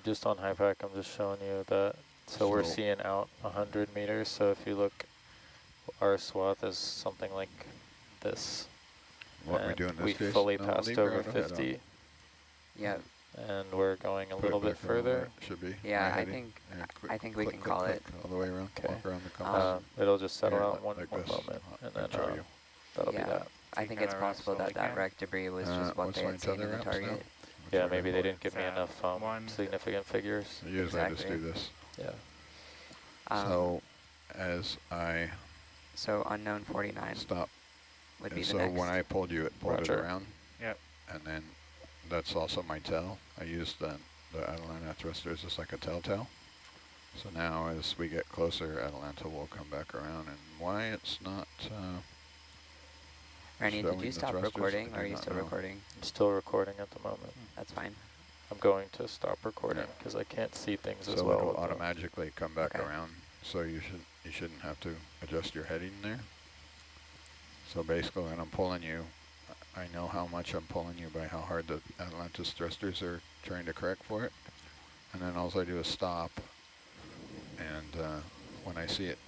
Just on HIPAC, I'm just showing you that. So we're seeing out 100 meters. So if you look, our swath is something like this. What we doing this we case? fully No, passed leave over ground ahead 50. on. Yep. And we're going a Put little it bit back around further. where it should be. Yeah, My I heading. think Yeah, I think we click, can click, call click, it. all the way around. Okay. Walk around the compass. It'll just settle Here, out one like one this. moment, and I'll then show you. that'll be Yeah, that. I think it's possible that that wreck debris was just what what's they my had seen tether in the wraps now? target. Yeah, maybe they didn't give me enough one. significant figures. Usually I just do Exactly. this. Yeah. So as I so unknown 49 stop, would be the so next. when I pulled you, it pulled Roger. it around. Yep. And then that's also my tail. I used the Atalanta thrusters as like a telltale. So now as we get closer, Atalanta will come back around. And why it's not Randy, did you the stop thrusters, recording, I or are do you not still know. recording? I'm still recording at the moment. That's fine. I'm going to stop recording because I can't see things as So well. it'll automatically come back Okay. around. So you shouldn't have to adjust your heading there. So basically when I'm pulling you, I know how much I'm pulling you by how hard the Atalanta's thrusters are trying to correct for it. And then all I do is stop. And when I see it,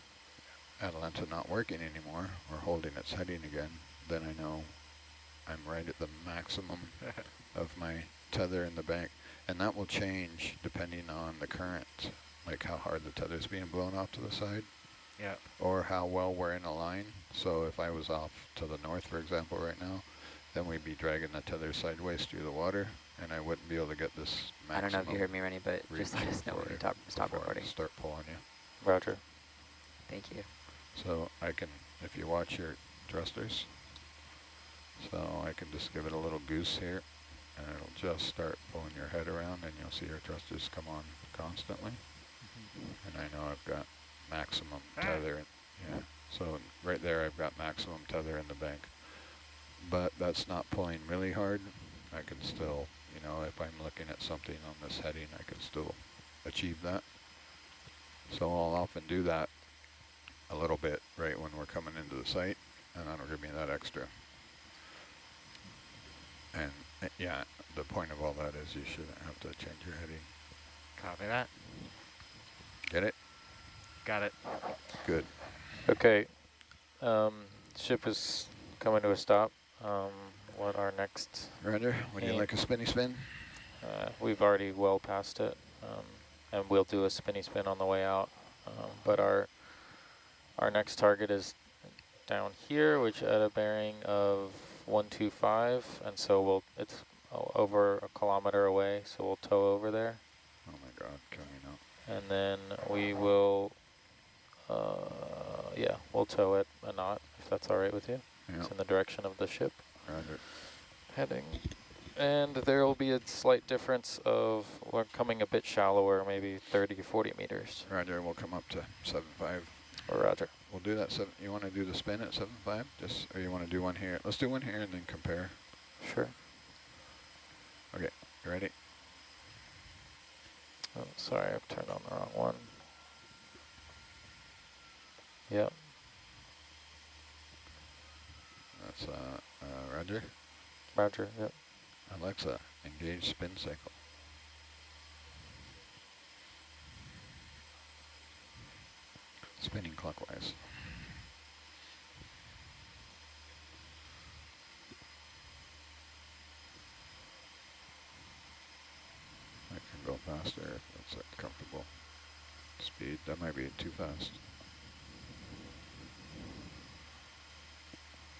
Atalanta not working anymore or holding its heading again, then I know I'm right at the maximum of my tether in the bank. And that will change depending on the current, like how hard the tether's being blown off to the side. Yep. Or how well we're in a line. So if I was off to the north, for example, right now, then we'd be dragging the tether sideways through the water, and I wouldn't be able to get this maximum. I don't know if you heard me, Randy, but just let us know when you stop recording. Start pulling you. Roger. Thank you. So I can, if you watch your thrusters, so I can just give it a little goose here, and it'll just start pulling your head around, and you'll see your thrusters come on constantly. And I know I've got maximum tether. Yeah. So right there, I've got maximum tether in the bank. But that's not pulling really hard. I can still, you know, if I'm looking at something on this heading, I can still achieve that. So I'll often do that a little bit right when we're coming into the site, and that'll give me that extra. And yeah, the point of all that is you shouldn't have to change your heading. Copy that. Get it? Got it. Good. Okay. Ship is coming to a stop. What our next? Roger. Would you like a spinny spin? We've already well past it, and we'll do a spinny spin on the way out. But our next target is down here, which at a bearing of 125, and so it's over a kilometer away, so we'll tow over there. Oh my God, coming out. And then we will, yeah, we'll tow it a knot, if that's all right with you. Yep. It's in the direction of the ship. Roger. Heading. And there will be a slight difference of, we're coming a bit shallower, maybe 30 or 40 meters. Roger, we'll come up to 7.5. Or Roger. We'll do that. You want to do the spin at 7.5? Just, or you want to do one here? Let's do one here and then compare. Sure. Okay, you ready? Oh, sorry, I've turned on the wrong one. Yep. That's Roger. Roger, yep. Alexa, engage spin cycle. Spinning clockwise. I can go faster if that's a comfortable speed. That might be too fast.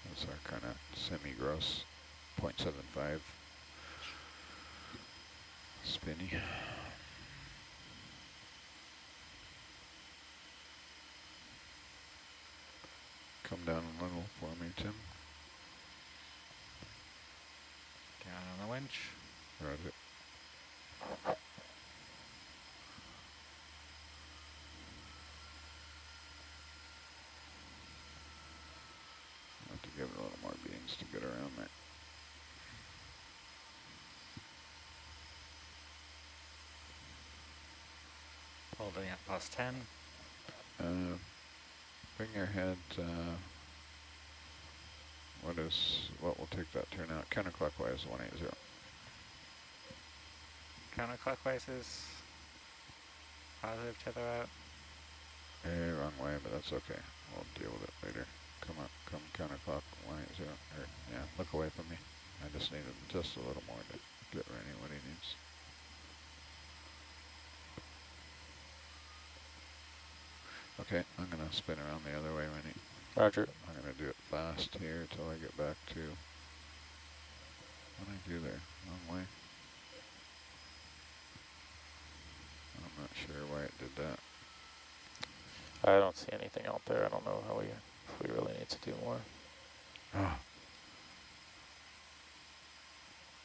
That's our kind of semi-gross 0.75 spinny. Come down a little for me, Tim. Down on the winch. Roger. Have to give it a little more beans to get around there. Holding at plus 10. Bring your head, what will take that turn out? Counterclockwise 180. Counterclockwise is positive tether out. Hey, wrong way, but that's okay. We'll deal with it later. Come on, come counterclockwise. Yeah, look away from me. I just needed just a little more to get Rennie what he needs. Okay, I'm going to spin around the other way, Rennie. Roger. I'm going to do it fast here till I get back to... What did I do there? Wrong way. I'm not sure why it did that. I don't see anything out there. I don't know how if we really need to do more. Oh.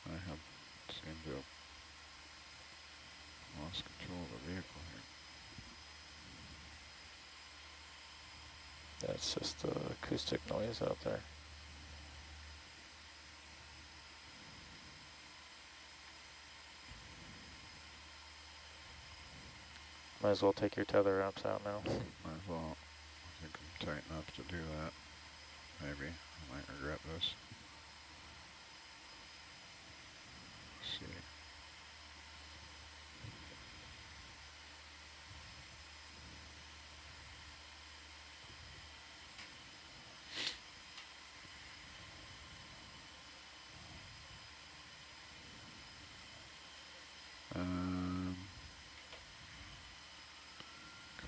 I have seemed to have lost control of the vehicle here. That's just the acoustic noise out there. Might as well take your tether wraps out now. Might as well. I think I'm tight enough to do that. Maybe. I might regret this. Let's see.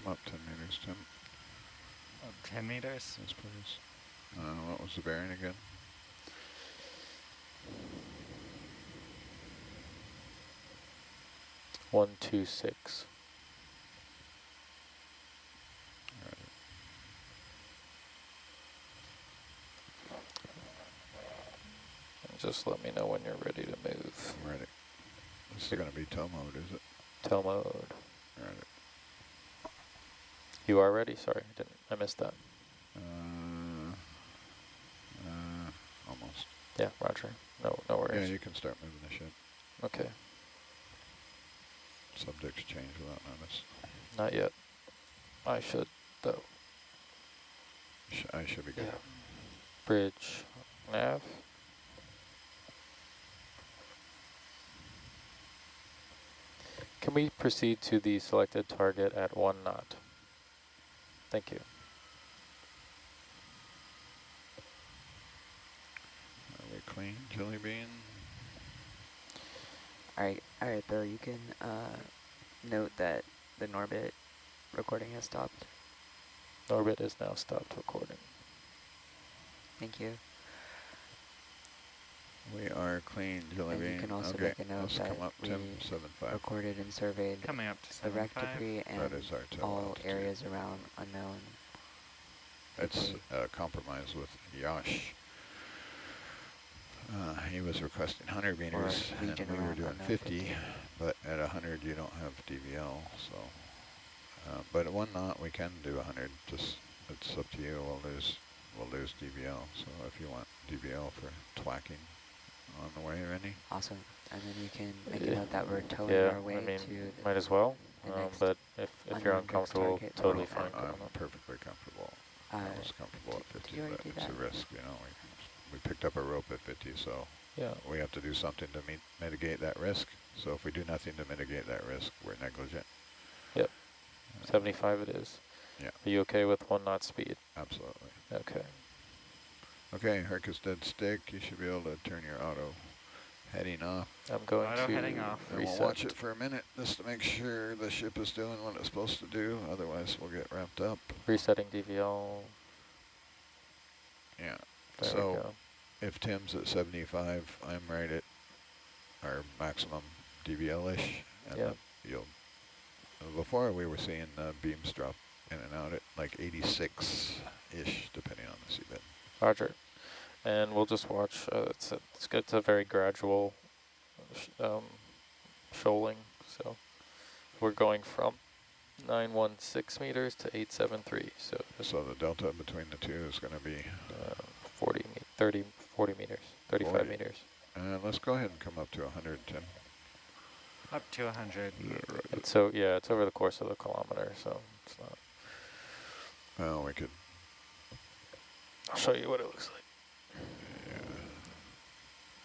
Come up 10 meters, Tim. 10 meters. Yes, please. What was the bearing again? One, 2, 6. Right. And just let me know when you're ready to move. I'm ready. This is going to be tow mode, is it? Tow mode. Right. You are ready? Sorry, I missed that. Almost. Yeah, roger. No worries. Yeah, you can start moving the ship. Okay. Subjects change without notice. Not yet. I should, though. I should be good. Yeah. Bridge nav. Can we proceed to the selected target at 1 knot? Thank you. Are we clean, Jelly Bean? All right, Bill, you can note that the Norbit recording has stopped. Norbit is now stopped recording. Thank you. We are clean, Jelly And Bean. you can also Okay, make a note let's that come up, we Tim. 7.5. recorded and surveyed Coming up to the wreck 7.5. debris and That is our tow all altitude. areas around unknown. It's debris. a compromise with Yash. He was requesting 100 meters, and region we were around doing unknown 50, but at 100 you don't have DVL, so. But at 1 knot we can do 100, just it's up to you. We'll lose DVL, so if you want DVL for twacking on the way, Rennie. Awesome. And then you can make a note that we're towing Yeah, our way I mean, to might as well. the next But if you're unknown DriX uncomfortable, target. totally fine. I'm perfectly comfortable. I was comfortable at 50, you already but do it's a that? risk, you know. We picked up a rope at 50, so Yeah. we have to do something to mitigate that risk. So if we do nothing to mitigate that risk, we're negligent. Yep. 75 it is. Yeah. Are you okay with 1 knot speed? Absolutely. Okay. Okay, Hercules dead stick. You should be able to turn your auto heading off. I'm going Auto to heading off. And reset. we'll watch it for a minute just to make sure the ship is doing what it's supposed to do. Otherwise, we'll get wrapped up. Resetting DVL. Yeah. There we So go. if Tim's at 75, I'm right at our maximum DVL-ish. And Yeah. before we were seeing beams drop in and out at like 86-ish, depending on the seabed. Roger. And we'll just watch. It's a very gradual shoaling. So we're going from 916 meters to 873. So the delta between the two is going to be 40 meters, 35 40. meters. Let's go ahead and come up to 100, Tim. Up to 100. So yeah, it's over the course of the kilometer, so it's not. Well, we could. I'll show you what it looks like. Yeah.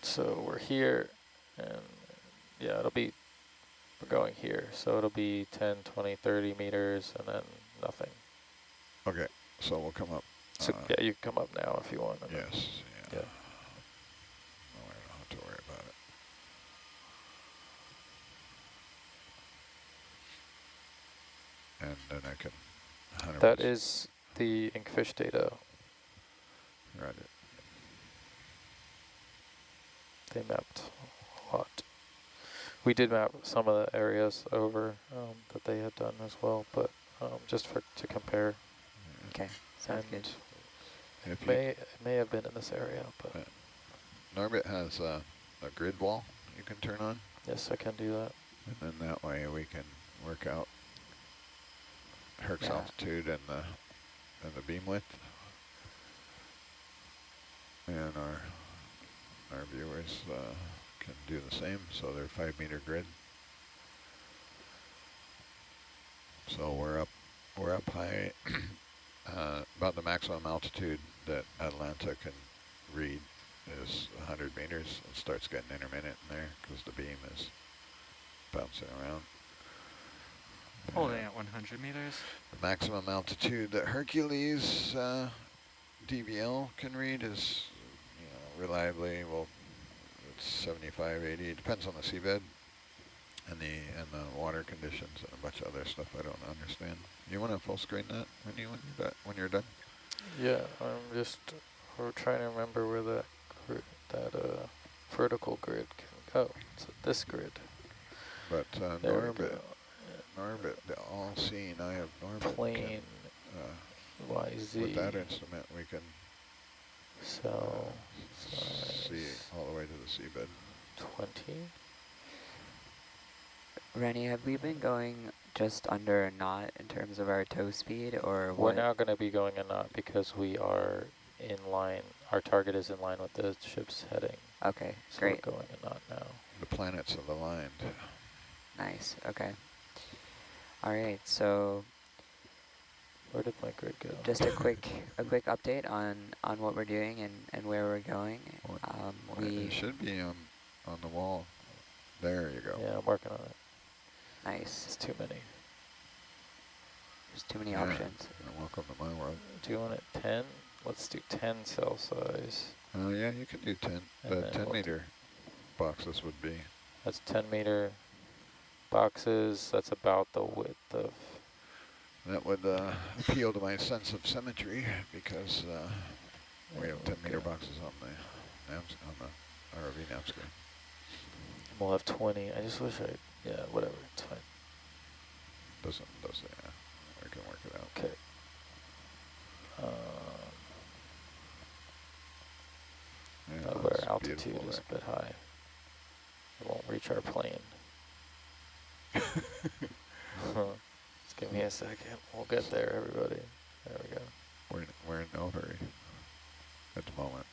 So we're here, and yeah, it'll be we're going here. So it'll be 10, 20, 30 meters and then nothing. Okay, so we'll come up. So yeah, you can come up now if you want. And Yes, yeah. yeah. No, I don't have to worry about it. And then I can 100%. That is the Inkfish data. Right. They mapped a lot. We did map some of the areas over that they had done as well, but just to compare. Okay, sounds good. It may have been in this area, but Norbit has a grid wall you can turn on. yes, I can do that. And then that way we can work out Herc's altitude and the beam width. And our viewers can do the same, so they're 5-meter grid. So we're up high, about the maximum altitude that Atlanta can read is 100 meters. It starts getting intermittent in there because the beam is bouncing around. Holding at 100 meters. The maximum altitude that Hercules DVL can read is, reliably, well, it's 75, 80. It depends on the seabed and the water conditions and a bunch of other stuff I don't understand. You want to full screen that when you're done? Yeah, we're trying to remember where that vertical grid can go. So this grid. But Norbit, the all-seeing eye of Norbit plane, YZ. with that instrument we can see all the way to the seabed. 20. Rennie, have we been going just under a knot in terms of our tow speed, or We're what? now going to be going a knot because we are in line. Our target is in line with the ship's heading. Okay, So great. we're going a knot now. The planets have aligned. Nice, okay. All right, so Where did my grid go? just a quick update on what we're doing and where we're going. It should be on the wall. There you go. Yeah, I'm working on it. Nice. It's too many. There's too many options. Welcome to my world. Do you want it 10? Let's do 10 cell size. Oh yeah, you can do 10. The 10-meter boxes would be. That's 10-meter boxes. That's about the width of. That would appeal to my sense of symmetry because we have 10-meter boxes on the ROV nav screen. We'll have 20. I just wish yeah, whatever. It's fine. Doesn't, yeah. We can work it out. Okay. Our altitude is a bit high. It won't reach our plane. Just give me a second. We'll get there, everybody. There we go. We're in no hurry at the moment.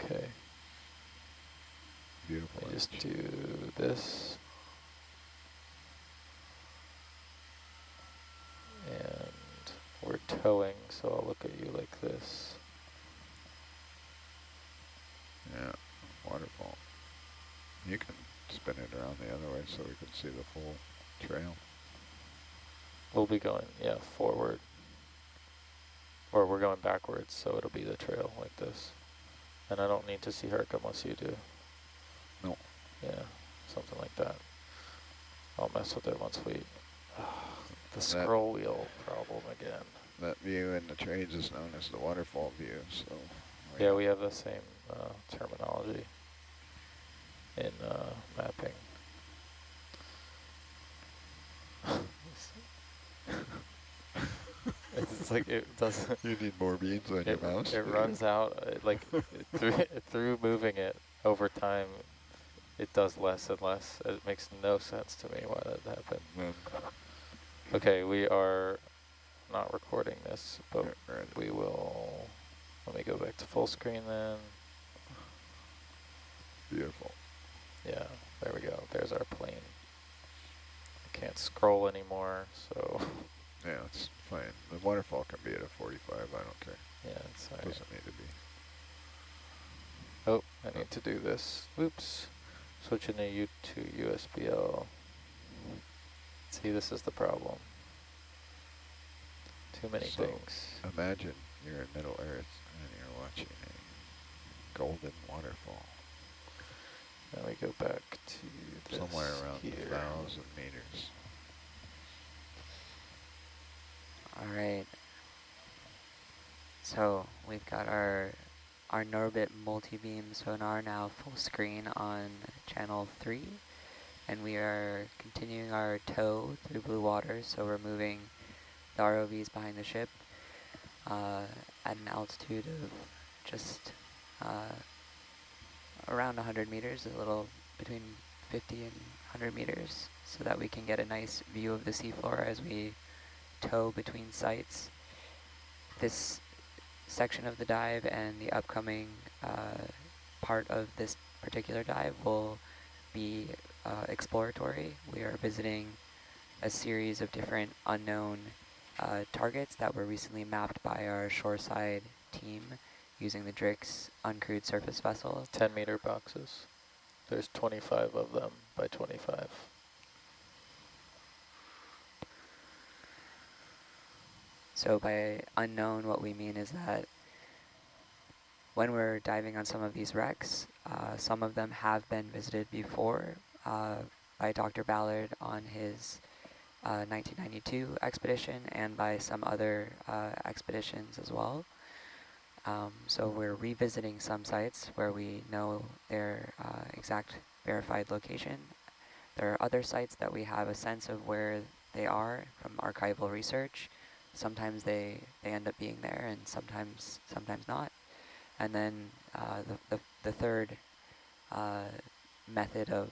Okay. Beautiful. I just do this. And we're towing, so I'll look at you like this. Yeah, waterfall. You can spin it around the other way so we can see the full trail. We'll be going, yeah, forward. Or we're going backwards, so it'll be the trail like this. And I don't need to see Herc unless you do. No. Yeah, something like that. I'll mess with it once we... the scroll wheel problem again. That view in the trades is known as the waterfall view, so... Yeah, we have the same terminology in mapping. It's like it doesn't... You need more beans on your mouse? It runs out, like through moving it over time, it does less and less. It makes no sense to me why that happened. Okay, we are not recording this, but we will... Let me go back to full screen then. Beautiful. Yeah, there we go. There's our plane. I can't scroll anymore, so... Yeah, it's fine. The waterfall can be at a 45, I don't care. Yeah, it's all right. Doesn't need to be. Oh, I need to do this. Oops. Switching to U to USBL. See, this is the problem. Too many So things. imagine you're in Middle Earth and you're watching a golden waterfall Now we go back to this somewhere around here. 1,000 meters. All right. So we've got our Norbit multi-beam sonar now full screen on channel 3, and we are continuing our tow through blue waters. So we're moving the ROVs behind the ship at an altitude of just around 100 meters, a little between 50 and 100 meters, so that we can get a nice view of the seafloor as we tow between sites. This section of the dive and the upcoming part of this particular dive will be exploratory. We are visiting a series of different unknown targets that were recently mapped by our shoreside team using the DriX uncrewed surface vessel. 10-meter boxes. There's 25 of them by 25. So by unknown, what we mean is that when we're diving on some of these wrecks, some of them have been visited before by Dr. Ballard on his 1992 expedition and by some other expeditions as well. So we're revisiting some sites where we know their exact verified location. There are other sites that we have a sense of where they are from archival research. Sometimes they end up being there, and sometimes not. And then the third method of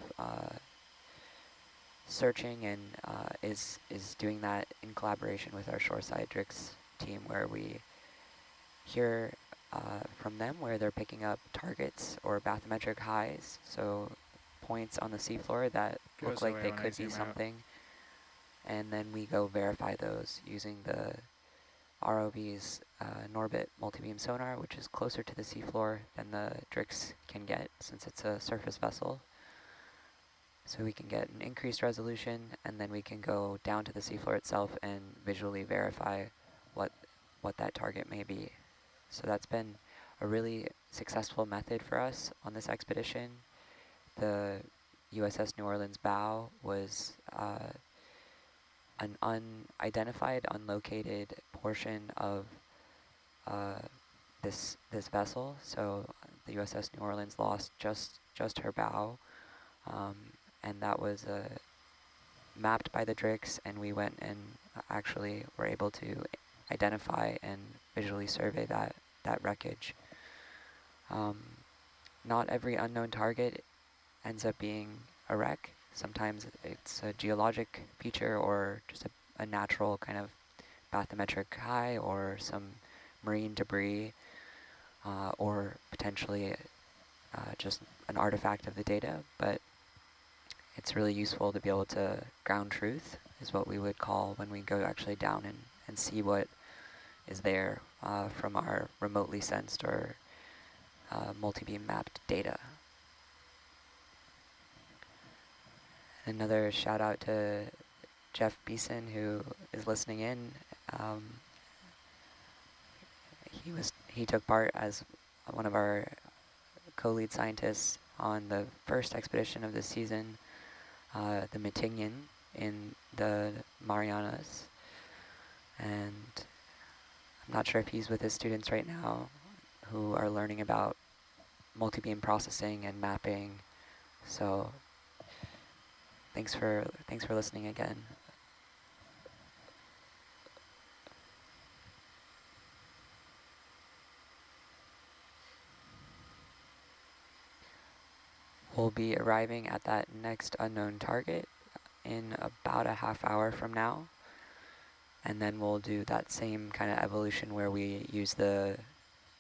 searching and is doing that in collaboration with our shoreside DriX team, where we hear from them where they're picking up targets or bathymetric highs, so points on the seafloor that look like they could be something, and then we go verify those using the ROV's Norbit multi-beam sonar, which is closer to the seafloor than the DriX can get since it's a surface vessel. So we can get an increased resolution, and then we can go down to the seafloor itself and visually verify what that target may be. So that's been a really successful method for us on this expedition. The USS New Orleans bow was an unidentified, unlocated portion of this vessel. So the USS New Orleans lost just her bow, and that was mapped by the DriX, and we went and actually were able to identify and visually survey that wreckage. Not every unknown target ends up being a wreck. Sometimes it's a geologic feature or just a natural kind of bathymetric high or some marine debris or potentially just an artifact of the data. But it's really useful to be able to ground truth is what we would call when we go actually down and see what is there from our remotely sensed or multi-beam mapped data. Another shout out to Jeff Beeson, who is listening in. He took part as one of our co-lead scientists on the first expedition of this season, the Matignon in the Marianas. And I'm not sure if he's with his students right now who are learning about multi-beam processing and mapping. So thanks for listening again. We'll be arriving at that next unknown target in about a half hour from now. And then we'll do that same kind of evolution where we use the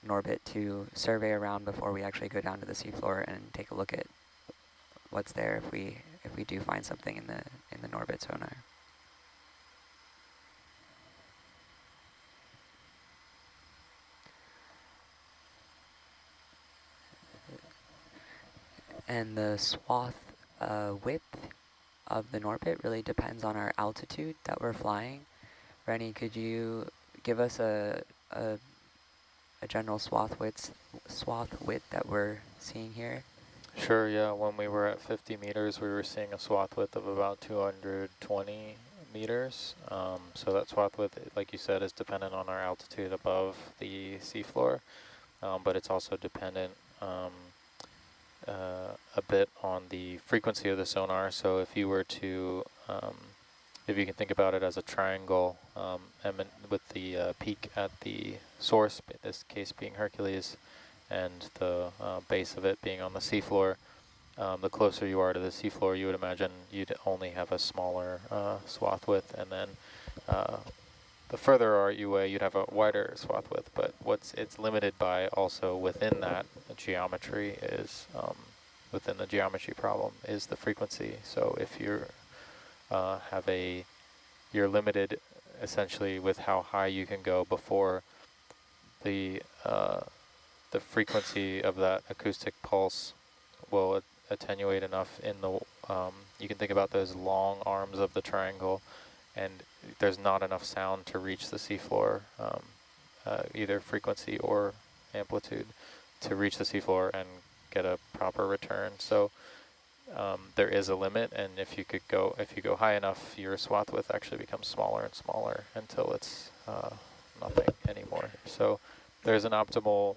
Norbit to survey around before we actually go down to the seafloor and take a look at what's there if we do find something in the Norbit sonar. And the swath width of the Norbit really depends on our altitude that we're flying. Rennie, could you give us a general swath width that we're seeing here? Sure, yeah. When we were at 50 meters, we were seeing a swath width of about 220 meters. So that swath width, like you said, is dependent on our altitude above the seafloor, but it's also dependent a bit on the frequency of the sonar. So if you were to, if you can think about it as a triangle, with the peak at the source, in this case being Hercules, and the base of it being on the seafloor, the closer you are to the seafloor, you would imagine you'd only have a smaller swath width, and then the further you away, you'd have a wider swath width. But it's limited by also within that geometry is, within the geometry problem is the frequency. So if you're you're limited essentially with how high you can go before the frequency of that acoustic pulse will attenuate enough in the, you can think about those long arms of the triangle, and there's not enough sound to reach the seafloor, either frequency or amplitude, to reach the seafloor and get a proper return. So there is a limit, and if you go high enough, your swath width actually becomes smaller and smaller until it's nothing anymore. So there's an optimal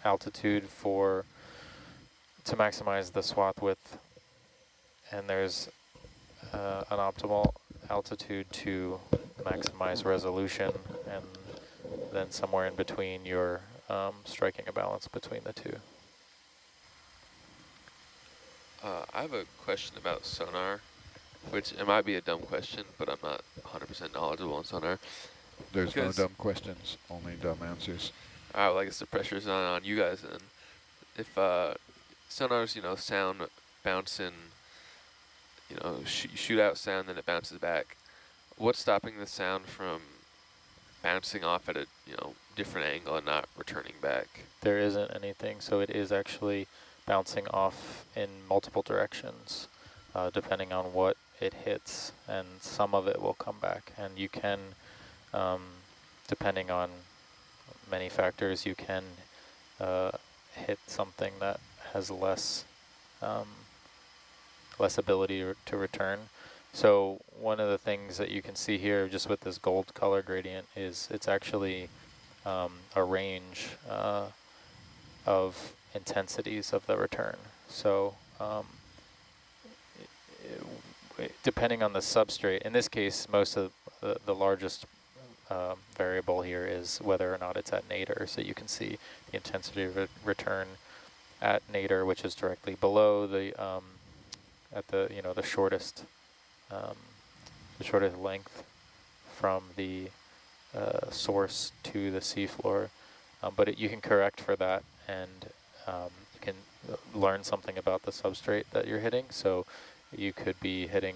altitude to maximize the swath width, and there's an optimal altitude to maximize resolution, and then somewhere in between you're striking a balance between the two. I have a question about sonar, which it might be a dumb question, but I'm not 100% knowledgeable on sonar. There's no dumb questions, only dumb answers. All right, well, I guess the pressure's on you guys then. If sonar's, sound bouncing, shoot out sound, then it bounces back, what's stopping the sound from bouncing off at a, different angle and not returning back? There isn't anything, so it is actually bouncing off in multiple directions, depending on what it hits, and some of it will come back. And you can, depending on many factors, you can hit something that has less ability to return. So one of the things that you can see here, just with this gold color gradient, is it's actually a range of intensities of the return. So depending on the substrate, in this case, most of the largest variable here is whether or not it's at nadir. So you can see the intensity of return at nadir, which is directly below the at the the shortest length from the source to the seafloor. But you can correct for that, and you can learn something about the substrate that you're hitting. So you could be hitting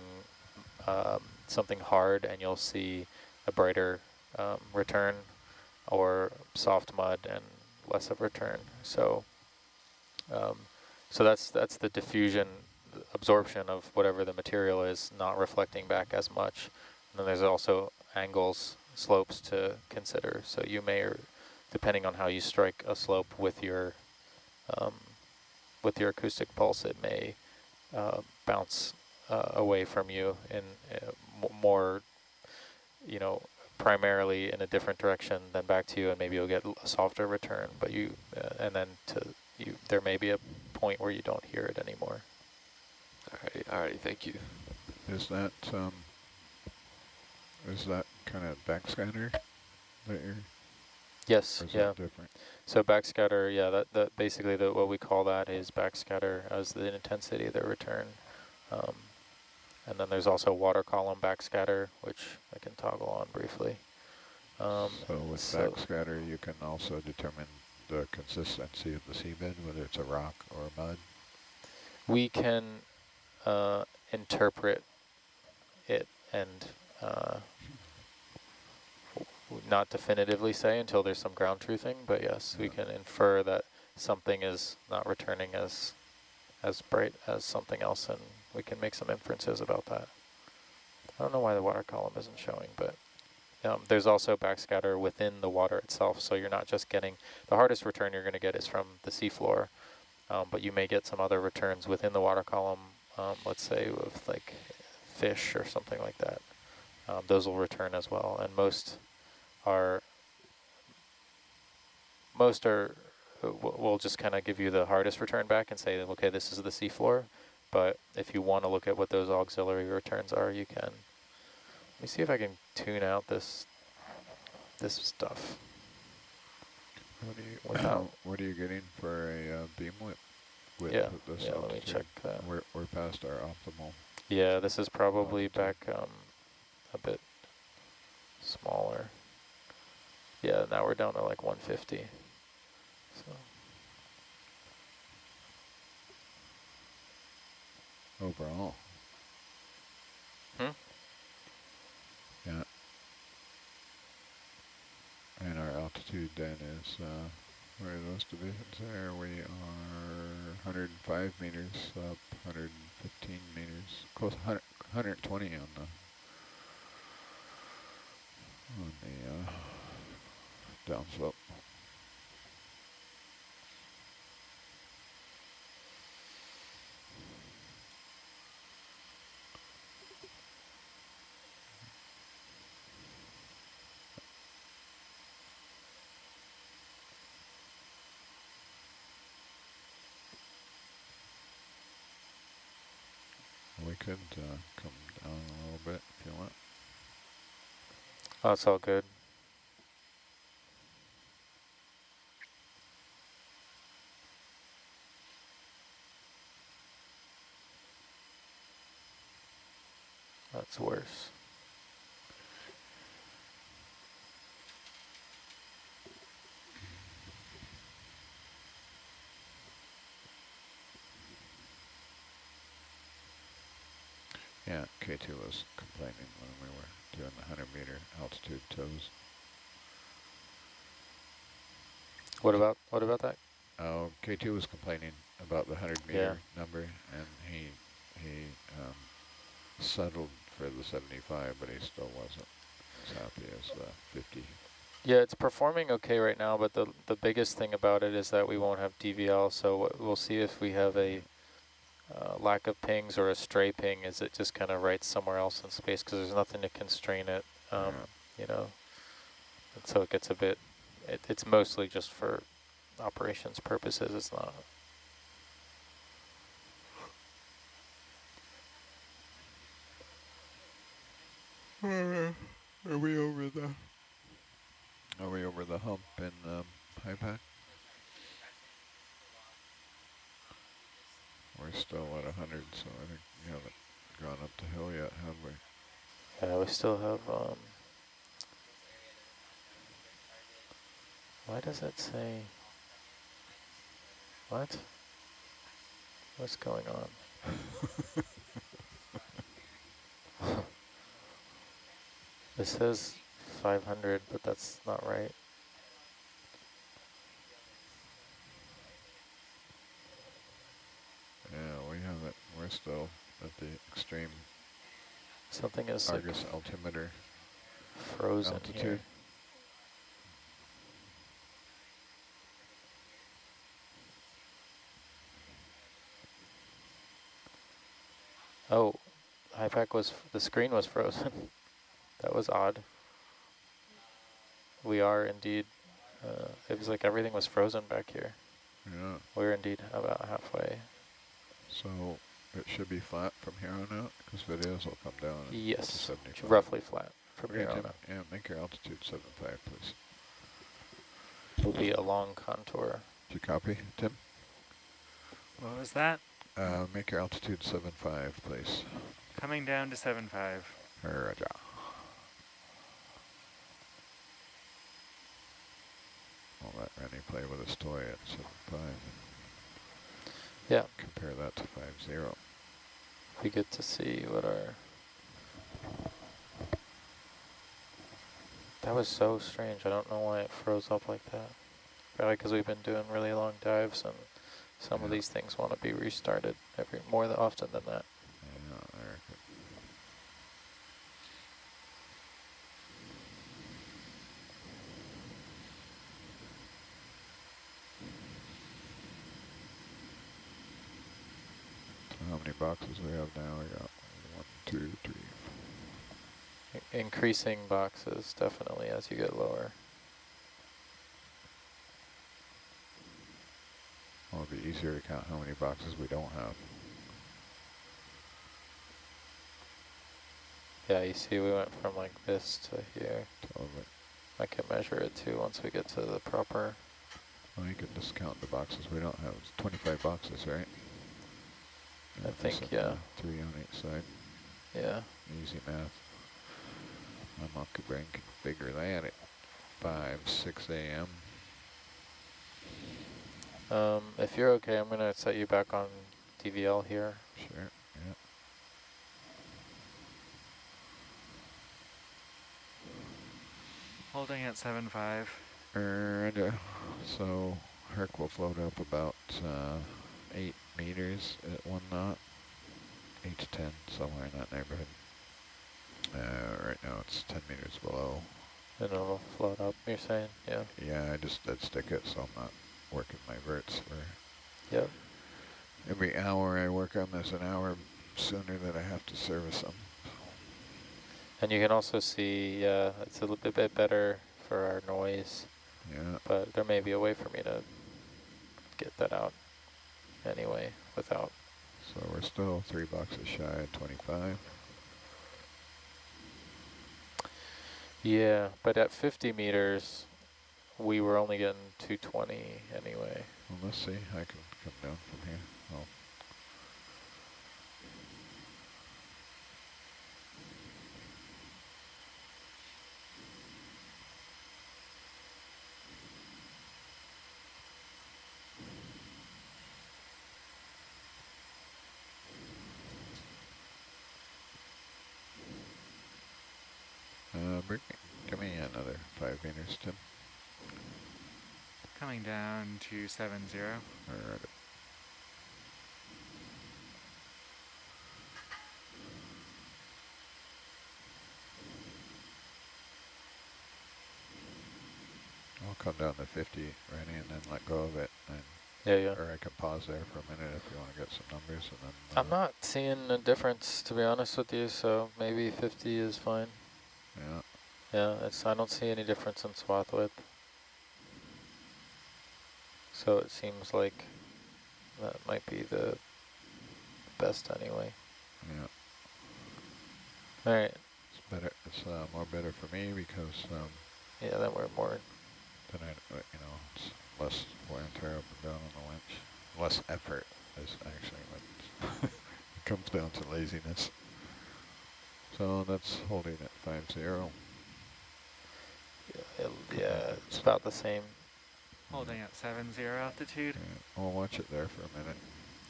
something hard, and you'll see a brighter return, or soft mud and less of return. So so that's the diffusion, absorption of whatever the material is, not reflecting back as much. And then there's also angles, slopes to consider. So you may, depending on how you strike a slope with your acoustic pulse, it may bounce away from you in more, primarily in a different direction than back to you, and maybe you'll get a softer return. But and then there may be a point where you don't hear it anymore. Alrighty, thank you. Is that kind of backscatter that you're? Yes, yeah. Different? So backscatter, yeah, that basically what we call that is backscatter as the intensity of the return. And then there's also water column backscatter, which I can toggle on briefly. So with backscatter, you can also determine the consistency of the seabed, whether it's a rock or mud. We can interpret it, and not definitively say until there's some ground truthing, but yes, we can infer that something is not returning as bright as something else, and we can make some inferences about that. I don't know why the water column isn't showing, but there's also backscatter within the water itself, so you're not just getting, the hardest return you're going to get is from the seafloor, but you may get some other returns within the water column, let's say with like fish or something like that. Those will return as well, and most are, we'll just kind of give you the hardest return back and say, okay, this is the seafloor, but if you want to look at what those auxiliary returns are, you can. Let me see if I can tune out this stuff. What are you getting for a beam width? Yeah, At this yeah. altitude? Let me check that. We're past our optimal. Yeah, this is probably altitude. back a bit smaller. Yeah, now we're down to like 150. So. Overall. Hmm? Yeah. And our altitude then is, where are those divisions there? We are 105 meters up, 115 meters, close 120 on the downslope. We could come down a little bit if you want. Oh, it's all good. That's worse. Yeah, K2 was complaining when we were doing the 100-meter altitude tows. What about that? Oh, K2 was complaining about the 100-meter number, and he settled for the 75, but he still wasn't as happy as the 50. Yeah, it's performing okay right now, but the biggest thing about it is that we won't have DVL, so we'll see if we have a lack of pings or a stray ping. Is it just kind of right somewhere else in space because there's nothing to constrain it, you know? And so it gets a bit, it's mostly just for operations purposes. It's not. Are we over the? Are we over the hump in high pack? We're still at 100, so I think we haven't gone up the hill yet, have we? Yeah, we still have, why does it say, what? What's going on? It says 500, but that's not right. Yeah, we haven't. We're still at the extreme Something is Argus like altimeter frozen altitude. here. Oh, HIPAC was, the screen was frozen. That was odd. We are indeed, it was like everything was frozen back here. Yeah. We're indeed about halfway. So it should be flat from here on out, because videos will come down Yes, to 75. roughly flat from Okay, here on Tim, out. yeah, make your altitude 75, please. It'll be a long contour. Did you copy, Tim? What was that? Make your altitude 75, please. Coming down to 7.5. Roger. I'll let Rennie play with his toy at 7.5. Yeah. Compare that to 5.0. We get to see what our That was so strange. I don't know why it froze up like that. Probably because we've been doing really long dives and some of Yeah. these things want to be restarted more often than that. Yeah, there. So how many boxes we have now? We got 1, 2, 3. Increasing boxes, definitely, as you get lower. Well, it'll be easier to count how many boxes we don't have. Yeah, you see we went from like this to here. Totally. I can measure it too once we get to the proper. Well, you can just count the boxes we don't have. It's 25 boxes, right? I think, yeah. 3 on each side. Yeah. Easy math. My monkey brain can figure that at 5, 6 a.m. If you're okay, I'm going to set you back on DVL here. Sure, yeah. Holding at 7.5. And so Herc will float up about 8 meters at 1 knot. 8 to 10, somewhere in that neighborhood. Right now it's 10 meters below. And it'll float up, you're saying? Yeah. Yeah, I just dead stick it, so I'm not working my verts for Yep. every hour I work on this, an hour sooner that I have to service them. And you can also see, yeah, it's a little bit better for our noise, Yeah, but there may be a way for me to get that out anyway without. so we're still 3 boxes shy at 25. Yeah, but at 50 meters, we were only getting 220 anyway. Well, let's see. I can come down from here. Oh. Give me another 5 meters, Tim. Coming down to 7.0. All right. I'll come down to 50, Rennie, and then let go of it. And Yeah. or I can pause there for a minute if you want to get some numbers. And then I'm not seeing a difference, to be honest with you, so maybe 50 is fine. Yeah. Yeah, I don't see any difference in swath width. So it seems like that might be the best anyway. Yeah. All right. It's better. It's more better for me because Yeah, then we're more. then it's less wear and tear up and down on the winch. Less effort is actually what it comes down to laziness. So that's holding at 5-0. Yeah, it's about the same. Holding at 7.0 altitude. Yeah. I'll watch it there for a minute.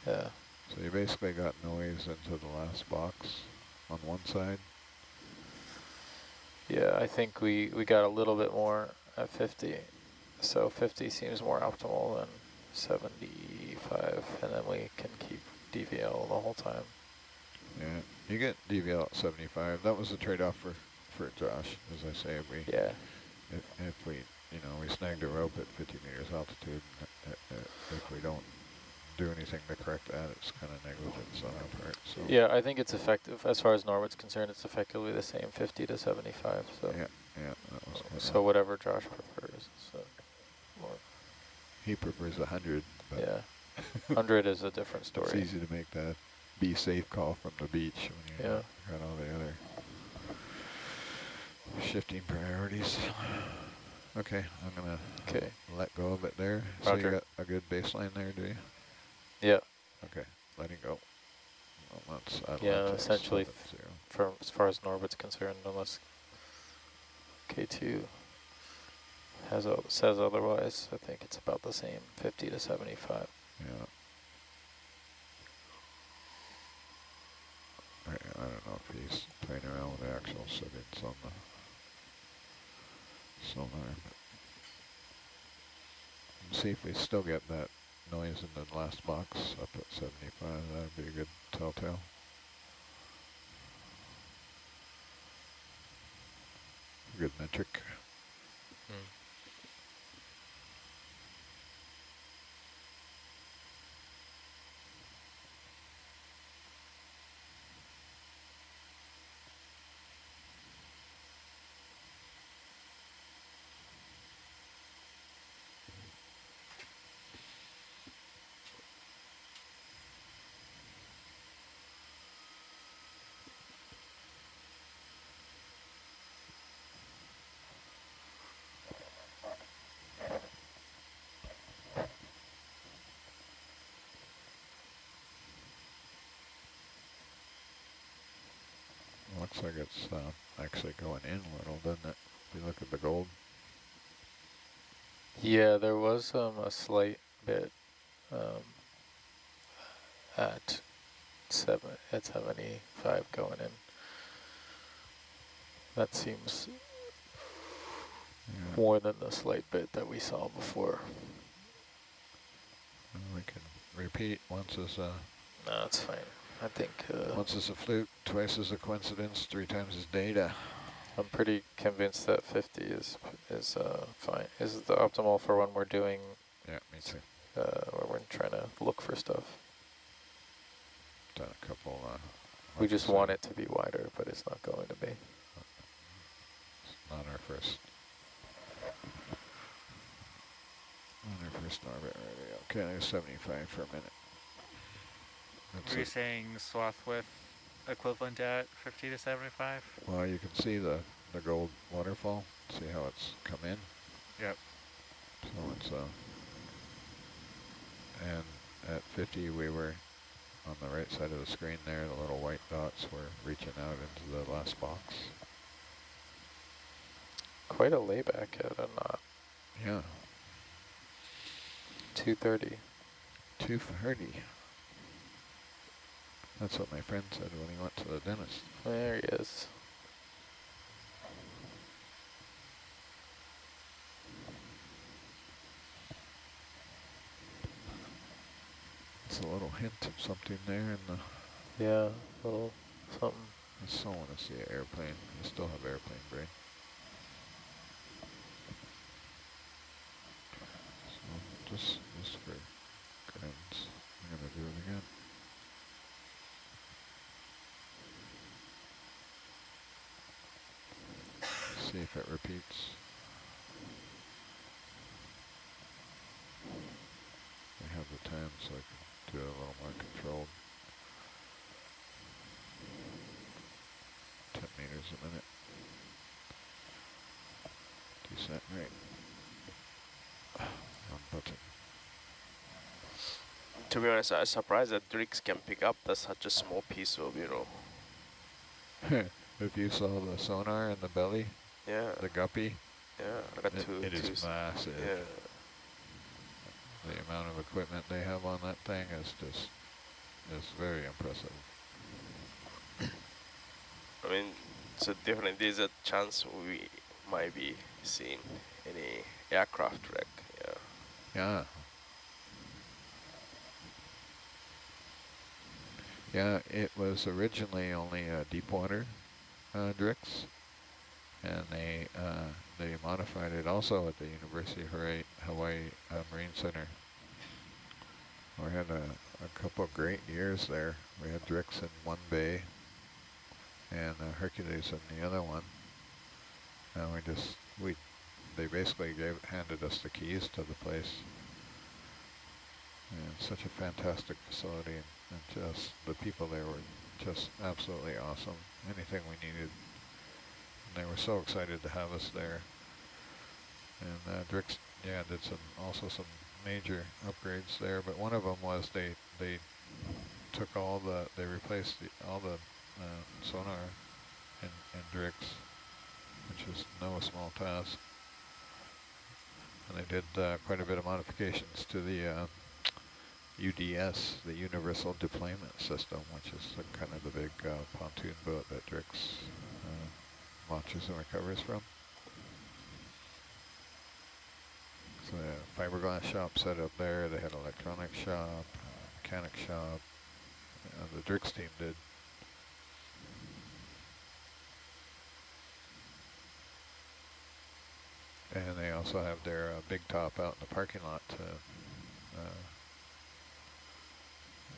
Yeah. So you basically got noise into the last box on one side. Yeah, I think we got a little bit more at 50. So 50 seems more optimal than 75, and then we can keep DVL the whole time. Yeah, you get DVL at 75. That was the trade-off for Josh, as I say. If we we snagged a rope at 50 meters altitude. If we don't do anything to correct that, it's kind of negligence on our part. So yeah, I think it's effective as far as Norbit's concerned. It's effectively the same, 50 to 75. So yeah, that was kind so whatever Josh prefers. So he prefers 100. But yeah, 100 is a different story. It's easy to make that be safe call from the beach when you got all the other shifting priorities. Okay, I'm gonna let go of it there. So you got a good baseline there, do you? Yeah. Okay, letting go. Well, yeah, essentially as far as Norbit's concerned, unless K2 says otherwise, I think it's about the same, 50 to 75. Yeah. I don't know if he's playing around with the actual settings on sonar. See if we still get that noise in the last box up at 75. That would be a good telltale. Good metric. Hmm. Looks like it's actually going in a little, doesn't it? If you look at the gold. Yeah, there was a slight bit at 75 going in. That seems more than the slight bit that we saw before. We can repeat. Once is No, that's fine. I think once is a fluke, twice is a coincidence, 3 times is data. I'm pretty convinced that 50 is fine. Is the optimal for when we're doing Yeah, me too. when we're trying to look for stuff. Done a couple. We just want it to be wider, but it's not going to be. Not our first. Not our first Norbit radio. Okay, 75 for a minute. That's Were you it. saying swath width equivalent at 50 to 75? Well, you can see the gold waterfall. See how it's come in? Yep. So it's and at 50 we were on the right side of the screen there. The little white dots were reaching out into the last box. Quite a layback at a knot. Yeah. 230. 230. That's what my friend said when he went to the dentist. There he is. It's a little hint of something there in the... Yeah, a little something. I still want to see an airplane. I still have airplane brain. So just for grins, I'm going to do it again. See if it repeats. I have the time so I can do it a little more controlled. 10 meters a minute. Descent rate. Wrong button. To be honest, I was surprised that DriX can pick up such a small piece of, If you saw the sonar in the belly, yeah, the guppy, yeah, I got it is massive. Yeah. The amount of equipment they have on that thing is very impressive. I mean, so definitely there's a chance we might be seeing any aircraft wreck. Yeah. Yeah. Yeah, it was originally only a deep water DriX, and they modified it also at the University of Hawaii Marine Center. We had a couple of great years there. We had DriX in one bay and Hercules in the other one, and they basically handed us the keys to the place. And such a fantastic facility, and just the people there were just absolutely awesome. Anything we needed, and they were so excited to have us there. And DriX, yeah, did also some major upgrades there. But one of them was they took they replaced all the sonar in DriX, which is no small task. And they did quite a bit of modifications to the UDS, the Universal Deployment System, which is kind of the big pontoon boat that DriX launches and recovers from. So they had a fiberglass shop set up there. They had an electronics shop, mechanic shop. The DriX team did. And they also have their big top out in the parking lot.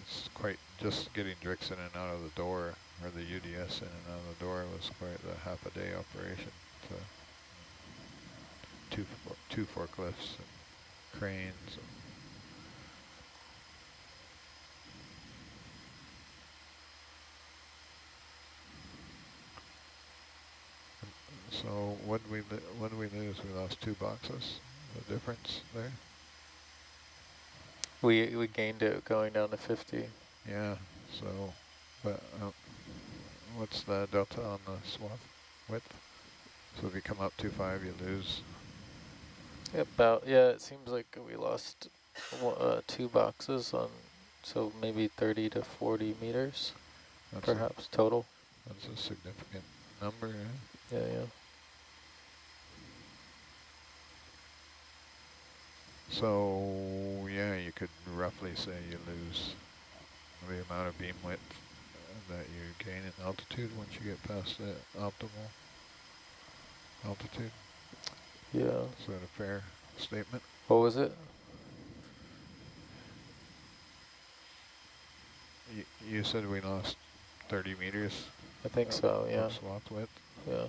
It's quite just getting DriX in and out of the door, or the UDS in and out of the door was quite a half a day operation. So two forklifts and cranes. So what did we lose? We lost 2 boxes. The difference there. We gained it going down to 50. Yeah. So, but what's the delta on the swath width? So if you come up 2.5, you lose. Yeah, it seems like we lost 2 boxes on, so maybe 30 to 40 meters, perhaps total. That's a significant number. Yeah, yeah. So yeah, you could roughly say you lose the amount of beam width that you gain in altitude once you get past the optimal altitude. Yeah. Is that a fair statement? What was it? You said we lost 30 meters. I think so, yeah. Of swath width. Yeah.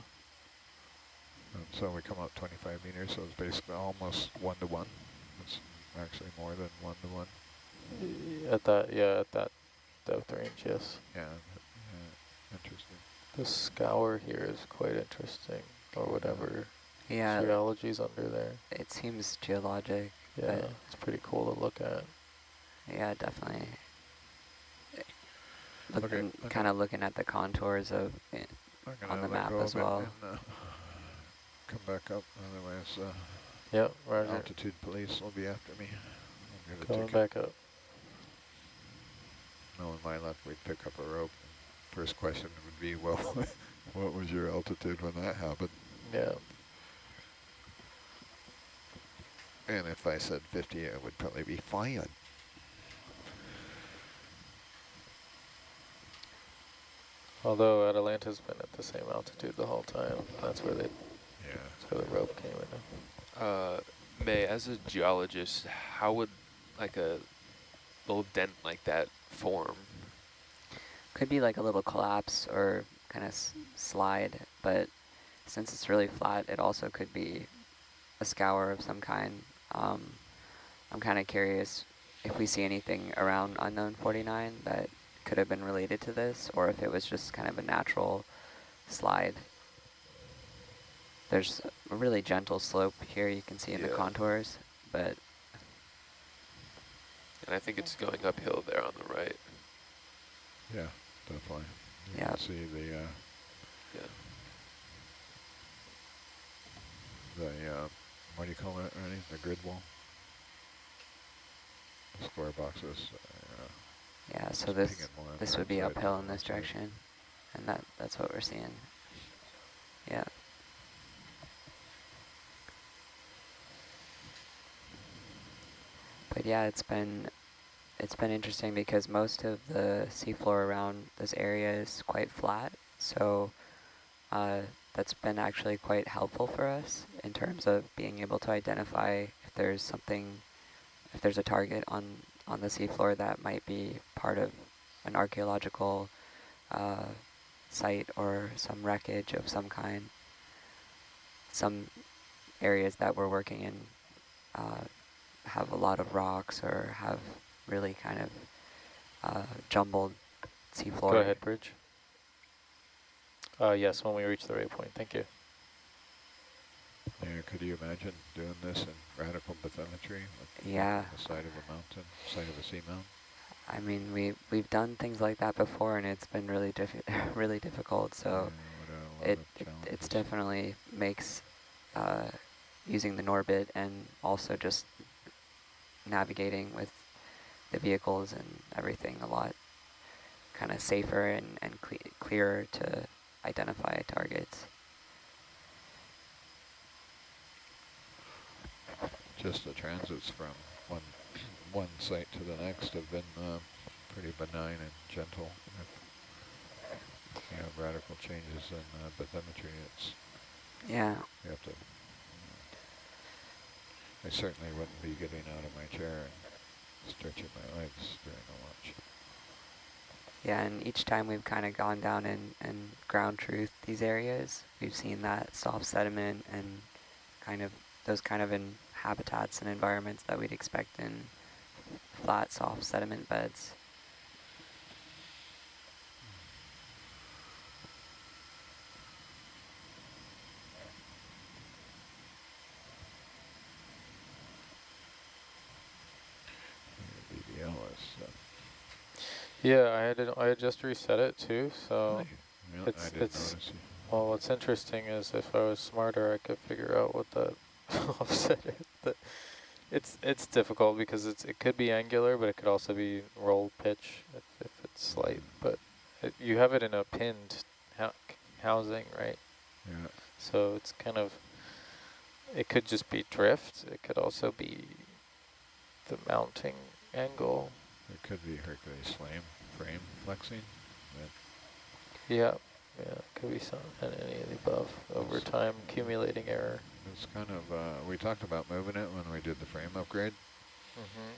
And so we come up 25 meters, so it's basically almost 1-to-1. It's actually more than 1-to-1. At that depth range, yes. Yeah, interesting. The scour here is quite interesting, or whatever. Yeah. Geology's under there. It seems geologic. Yeah, it's pretty cool to look at. Yeah, definitely. Kind of looking at the contours of it on the map as well. And, come back up, otherwise Yep, roger. altitude police will be after me. Coming back up. Knowing my luck, we'd pick up a rope. First question would be, well, what was your altitude when that happened? Yeah. And if I said 50, I would probably be fine. Although Atalanta's been at the same altitude the whole time. That's where that's where the rope came in. May, as a geologist, how would like a little dent like that form? Could be like a little collapse or kind of slide, but since it's really flat, it also could be a scour of some kind. I'm kind of curious if we see anything around unknown 49 that could have been related to this, or if it was just kind of a natural slide. There's a really gentle slope here you can see in the contours, but... And I think it's going uphill there on the right. Yeah, definitely. You can see the what do you call it, Ernie? The grid wall? The square boxes. Yeah, so this would be uphill in this direction, and that's what we're seeing. Yeah. But yeah, it's been interesting because most of the seafloor around this area is quite flat, so that's been actually quite helpful for us in terms of being able to identify if there's a target on the seafloor that might be part of an archaeological site or some wreckage of some kind. Some areas that we're working in have a lot of rocks or have really kind of jumbled seafloor. Go ahead, Bridge. Yes, when we reach the waypoint. Thank you. Yeah, could you imagine doing this in radical bathymetry? Yeah. On the side of a mountain, side of a seamount? I mean, we've done things like that before, and it's been really really difficult. So it's definitely makes using the Norbit and also just navigating with the vehicles and everything a lot kind of safer and clearer to identify targets. just the transits from one site to the next have been pretty benign and gentle. If you have radical changes in bathymetry, it's Yeah. you have to. I certainly wouldn't be getting out of my chair and stretching my legs during the watch. Yeah, and each time we've kind of gone down and ground truth these areas, we've seen that soft sediment and those kind of in habitats and environments that we'd expect in flat, soft sediment beds. BBL is. Yeah, I had just reset it too, so Yeah, it's I didn't notice you. well, what's interesting is if I was smarter, I could figure out what that offset is. But it's difficult because it could be angular, but it could also be roll pitch if it's slight. But you have it in a pinned housing, right? Yeah. So it's kind of, it could just be drift. It could also be the mounting angle. It could be Hercules frame flexing. Yeah, it could be some and any of the above. Over time, accumulating error. It's kind of, we talked about moving it when we did the frame upgrade. Mm-hmm.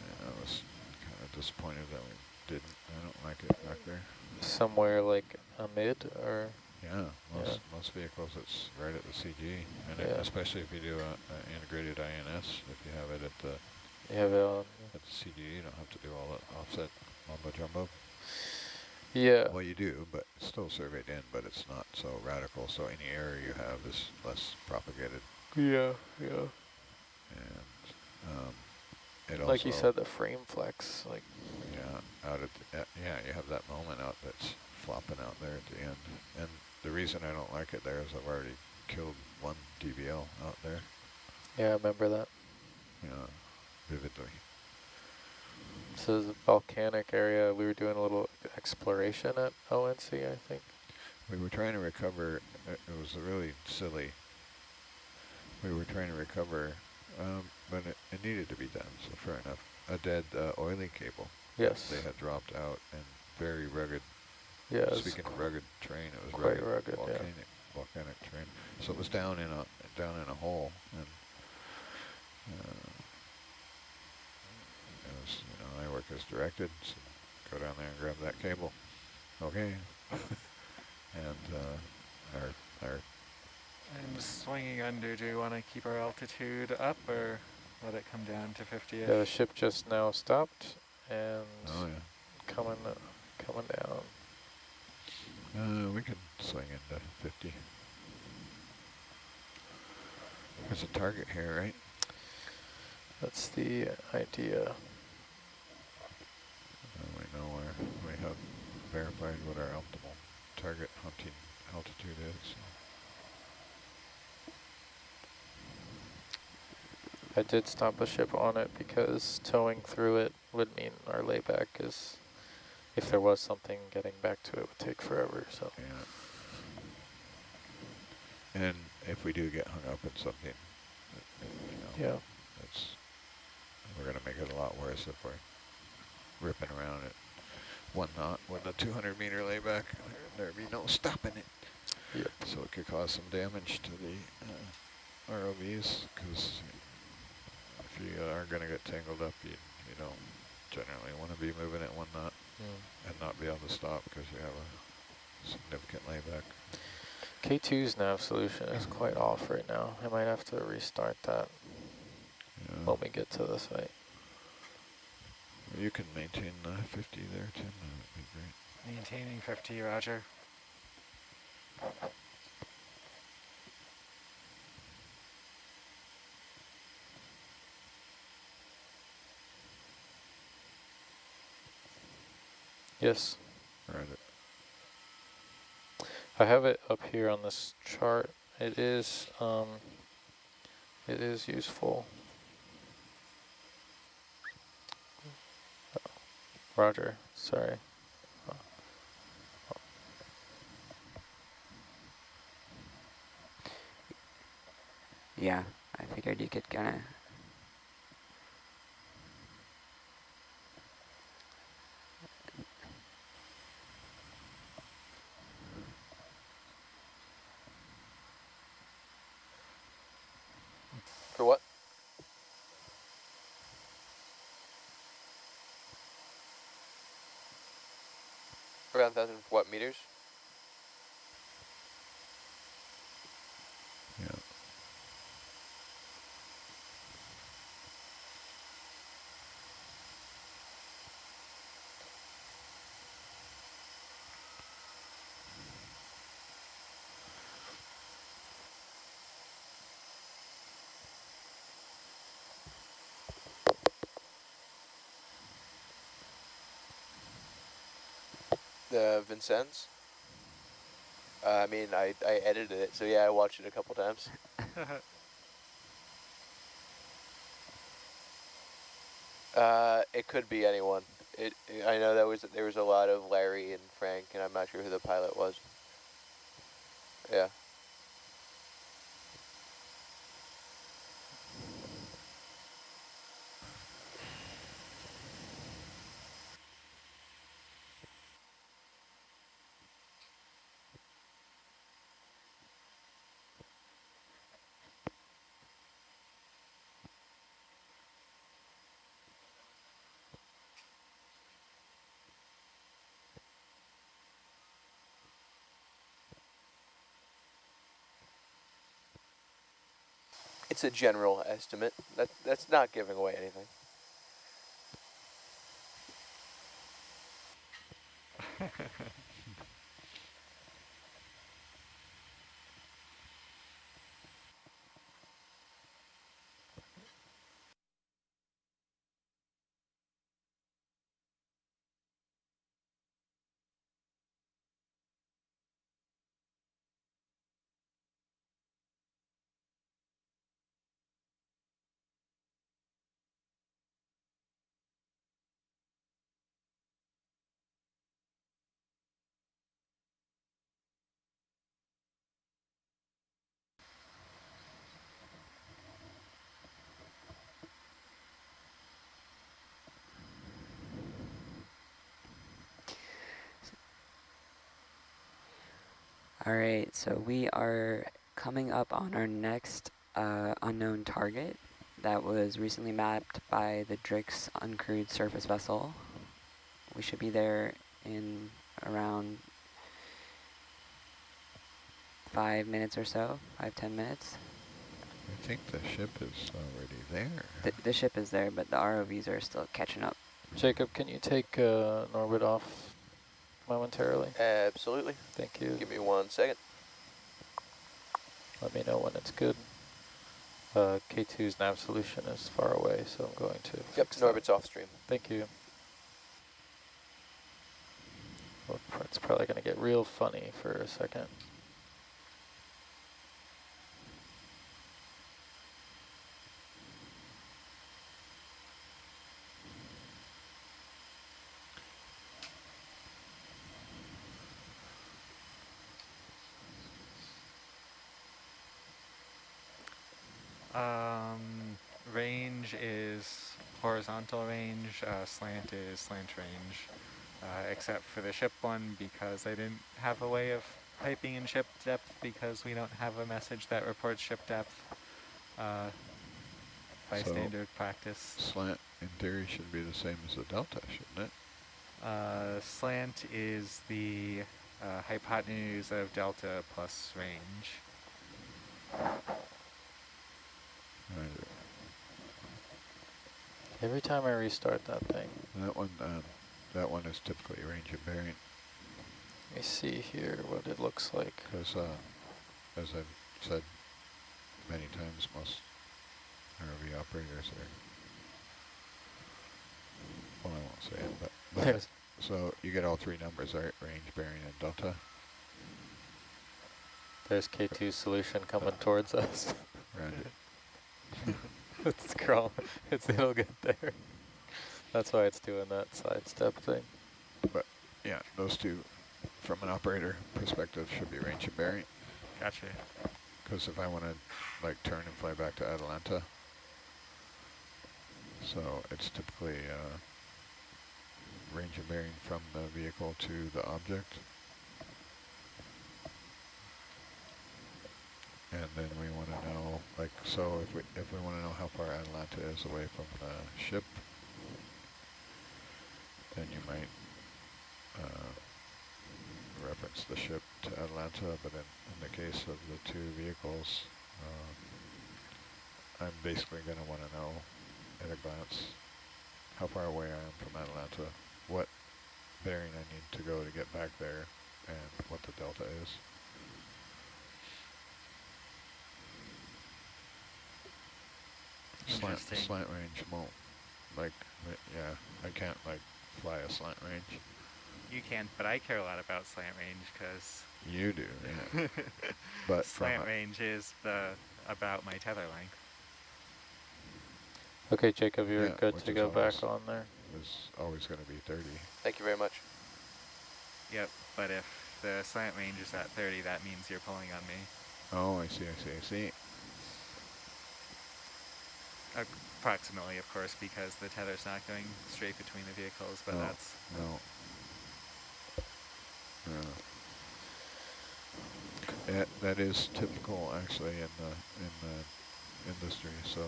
And I was kind of disappointed that we didn't. I don't like it back there. Somewhere like a mid or? Yeah, most vehicles it's right at the CG, and especially if you do a integrated INS, if you have it at the at the CG, you don't have to do all that offset mumbo jumbo. Yeah. Well, you do, but it's still surveyed in, but it's not so radical. So any error you have is less propagated. Yeah, yeah. And it also, like you said, the frame flex, like. Yeah, out at you have that moment out that's flopping out there at the end. And the reason I don't like it there is I've already killed one DBL out there. Yeah, I remember that. Yeah, vividly. So the volcanic area, we were doing a little exploration at ONC, I think. We were trying to recover, it was really silly. We were trying to recover, but it needed to be done, so fair enough. A dead oily cable. Yes. They had dropped out and very rugged. Yeah. Speaking of rugged terrain, it was quite rugged, rugged, volcanic terrain. So it was down in a hole, and it was, I work as directed, so go down there and grab that cable. Okay. And our I'm swinging under. Do we want to keep our altitude up or let it come down to 50-ish? Yeah, the ship just now stopped and coming down. We can swing into 50. There's a target here, right? That's the idea. We know where we have verified what our optimal target hunting altitude is. I did stop the ship on it because towing through it would mean our layback is, if there was something, getting back to it would take forever. So. Yeah. And if we do get hung up in something, we're going to make it a lot worse if we're ripping around at 1 knot with a 200-meter layback. There'd be no stopping it. Yep. So it could cause some damage to the ROVs, because if you are going to get tangled up, you don't generally want to be moving at 1 knot and not be able to stop because you have a significant layback. K2's nav solution is quite off right now. I might have to restart that when we get to the site. You can maintain 50 there, Tim. That would be great. Maintaining 50, roger. Yes. Right. I have it up here on this chart. It is useful. Roger, sorry. Yeah, I figured you could kind of. For what? Around 1,000 what meters? Yeah. The Vincennes? I mean, I edited it, so yeah, I watched it a couple times. It could be anyone. I know there was a lot of Larry and Frank, and I'm not sure who the pilot was. Yeah. It's a general estimate. That's not giving away anything. All right, so we are coming up on our next unknown target that was recently mapped by the DriX uncrewed surface vessel. We should be there in around 5 minutes or so, 10 minutes. I think the ship is already there. The ship is there, but the ROVs are still catching up. Jacob, can you take Norbit off momentarily? Absolutely. Thank you. Give me 1 second. Let me know when it's good. K2's nav solution is far away, so I'm going to Yep, fix Norbit's that. off stream. Thank you. Well, it's probably going to get real funny for a second. Range is horizontal range, slant is slant range, except for the ship one because I didn't have a way of typing in ship depth because we don't have a message that reports ship depth by So standard practice. slant, in theory, should be the same as the delta, shouldn't it? Slant is the hypotenuse of delta plus range. Right. Every time I restart that thing. That one is typically range and bearing. Let me see here what it looks like. Because, as I've said many times, most ROV operators are, well, I won't say it, but so you get all three numbers, right? Range, bearing, and delta. There's K2's solution coming towards us. Roger. It's crawling. It'll get there. That's why it's doing that sidestep thing. But yeah, those two, from an operator perspective, should be range and bearing. Gotcha. because if I want to like turn and fly back to Atalanta, so it's typically range of bearing from the vehicle to the object. And then we want to know, like, so if we want to know how far Atalanta is away from the ship, then you might reference the ship to Atalanta, but in the case of the two vehicles, I'm basically going to want to know at a glance how far away I am from Atalanta, what bearing I need to go to get back there, and what the delta is. Slant range won't, like, yeah, I can't, like, fly a slant range. You can't, but I care a lot about slant range because... You do, yeah. But slant range is about my tether length. Okay, Jacob, you're good to go back on there. It's always going to be 30. Thank you very much. Yep, but if the slant range is at 30, that means you're pulling on me. Oh, I see. Approximately, of course, because the tether's not going straight between the vehicles, but that's... No. That is typical, actually, in the industry. So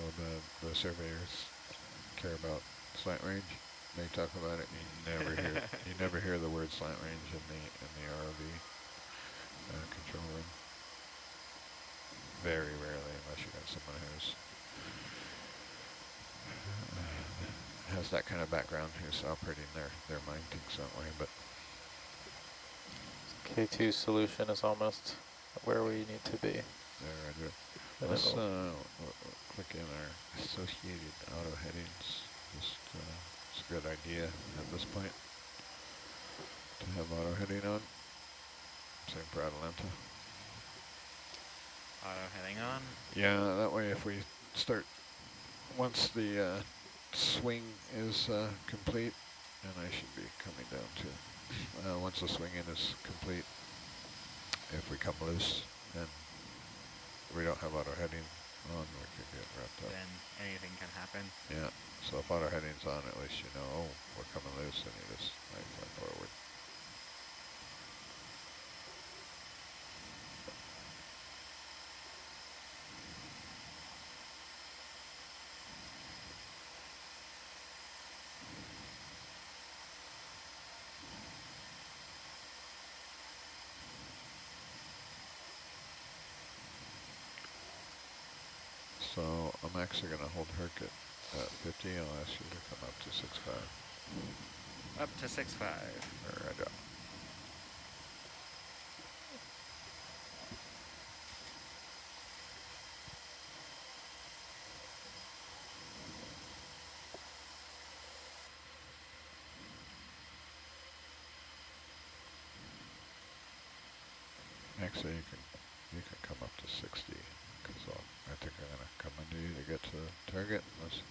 the surveyors care about slant range. They talk about it. You never hear the word slant range in the ROV control room. Very rarely, unless you got someone who's has that kind of background, who's operating their mind thinks that way. But K2 solution is almost where we need to be. there, I do it. Let's click in our associated auto headings. Just it's a good idea at this point to have auto heading on. Same for Atalanta. Auto heading on? Yeah, that way if we start, once the swing is complete, and I should be coming down to, once the swing in is complete, if we come loose and we don't have auto heading on, we could get wrapped up. Then anything can happen. Yeah, so if auto heading's on, at least you know, oh, we're coming loose, and you just fly forward. So I'm actually going to hold Herc at 50. I'll ask you to come up to 6.5. Up to 6.5. Roger. Actually, you can come up to 60, because I think I'm going to come into you to get to the target, unless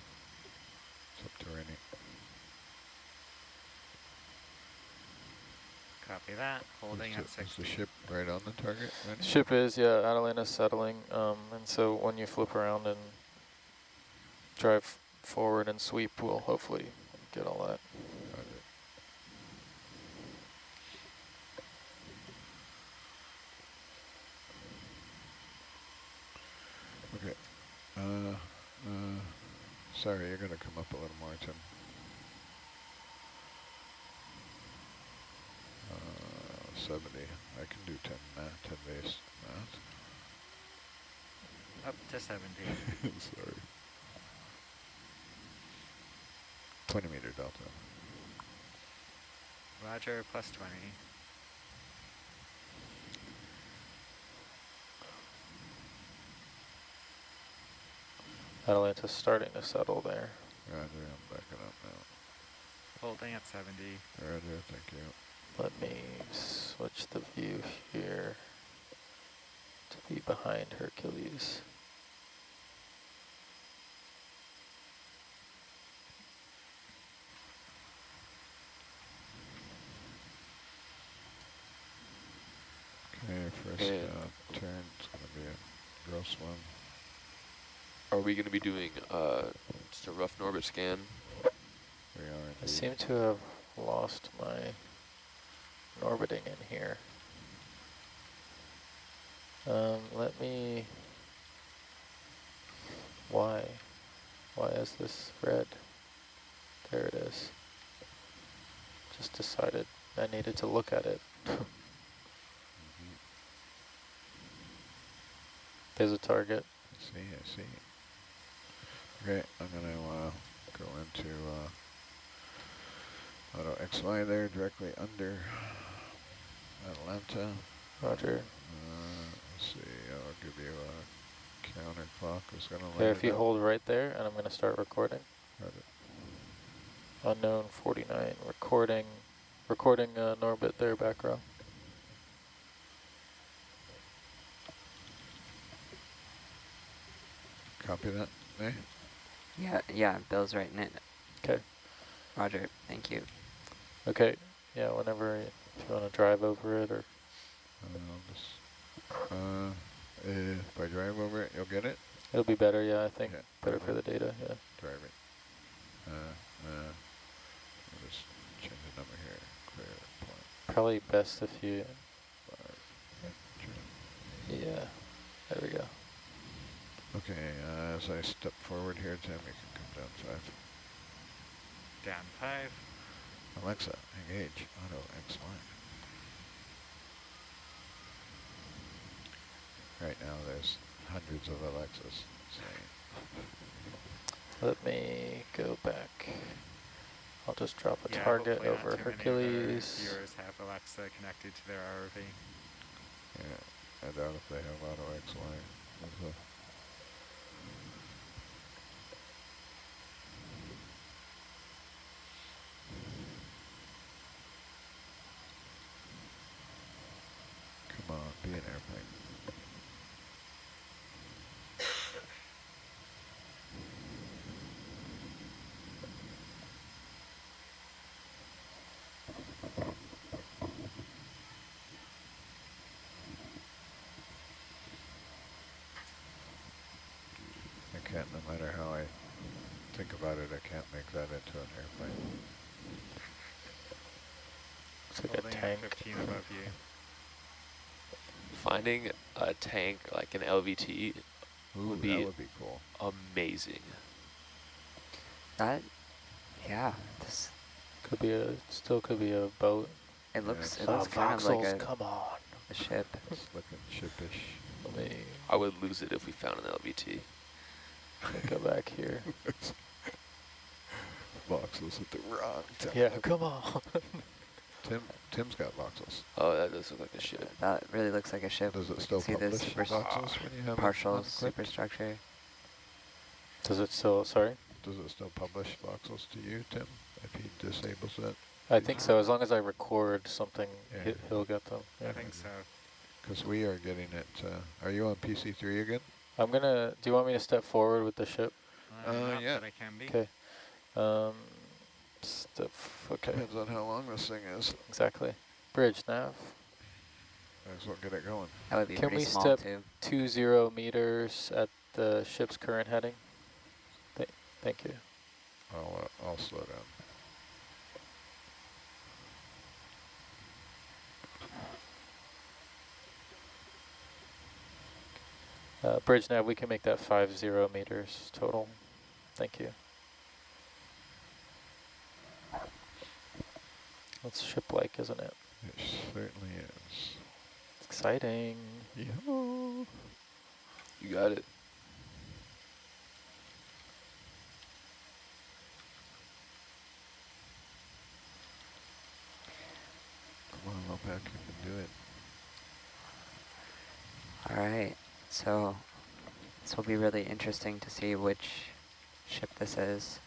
it's up to Rennie. Copy that. Holding at 60. Is the ship right on the target, Rennie? Ship is, yeah, Atalanta's settling, and so when you flip around and drive forward and sweep, we'll hopefully get all that. Okay. Sorry, you're going to come up a little more, Tim. 70. I can do 10 base math. Up to 70. Sorry. 20 meter delta. Roger, plus 20. Atalanta's starting to settle there. Roger, I'm backing up now. Holding at 70. Roger, thank you. Let me switch the view here to be behind Hercules. Okay, first turn's going to be gross one. Are we going to be doing just a rough Norbit scan? We are I indeed. seem to have lost my orbiting in here. Let me, why is this red? There it is. Just decided I needed to look at it. There's a target. I see. Okay, I'm gonna go into auto XY there, directly under Atlanta. Roger. Let's see, I'll give you a counterclock. Is gonna Here, let if it you out. hold right there, and I'm going to start recording. Roger. Unknown 49, recording Norbit there, back row. Copy that, eh? Yeah, Bill's writing it. Okay. Roger, thank you. Okay. Yeah, whenever, if you want to drive over it or... I'll just, if I drive over it, you'll get it? It'll be better, yeah, I think. Yeah, Better for the data, yeah. Drive it. I'll just change the number here. Clear point. Probably best if you... 5. Yeah, there we go. Okay, as I step forward here, Tim, you can come down 5. Down 5. Alexa, engage auto XY. Right now there's hundreds of Alexas. Let me go back. I'll just drop a Yeah, target hopefully not over too many of our Hercules. viewers have Alexa connected to their ROV. Yeah, I doubt if they have auto XY. Come on, be an airplane. I can't, no matter how I think about it, I can't make that into an airplane. It's like a Holding tank. at 15 above you. Finding a tank like an LVT Ooh, would be that would be cool. amazing. That, yeah, this, Could be a, still could be a boat. it looks Yes. kind of like Come on. a ship. It's looking shipish. Let me I would lose it if we found an LVT. go back here. Voxels at the wrong time. Yeah, come on. Tim's got voxels. Oh, that does look like a ship. That really looks like a ship. Does it We still can see the publish voxels when you have partial it unclipped? superstructure. Does it still, sorry? Does it still publish voxels to you, Tim, if he disables that? I think so, as long as I record something, Yeah. he'll get them. Yeah. I think so. Because we are getting it. Are you on PC3 again? I'm gonna, do you want me to step forward with the ship? Not yeah. that I can be. Okay. Step, okay, Depends on how long this thing is. exactly. Bridge nav. Might as well get it going. That would be Can pretty we small step too. 20 meters at the ship's current heading? Thank you. I'll slow down. Bridge nav, we can make that 50 meters total. Thank you. That's ship-like, isn't it? It certainly is. It's exciting. Yoo-hoo. You got it. Come on, Lopac, you can do it. All right, so this will be really interesting to see which ship this is.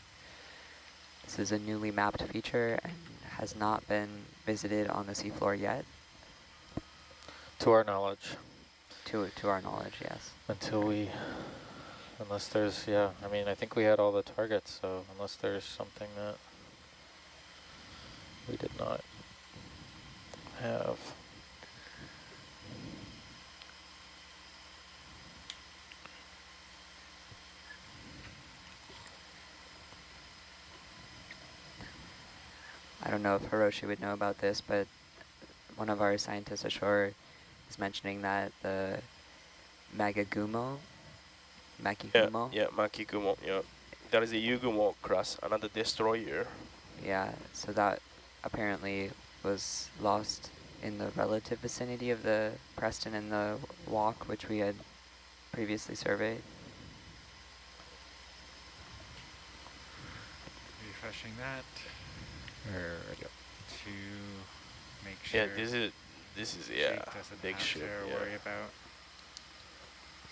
This is a newly mapped feature and has not been visited on the seafloor yet, To our knowledge. to our knowledge, yes. Until we, unless there's, yeah, I mean, I think we had all the targets, so unless there's something that we did not have. don't know if Hiroshi would know about this, but one of our scientists ashore is mentioning that the Makigumo, Yeah, Makigumo, yeah, Makigumo, yeah. That is a Yugumo class, another destroyer. yeah, so that apparently was lost in the relative vicinity of the Preston and the Walke, which we had previously surveyed. Refreshing that There we go. to make sure Yeah, this is yeah, Jake doesn't big have ship, to yeah. worry about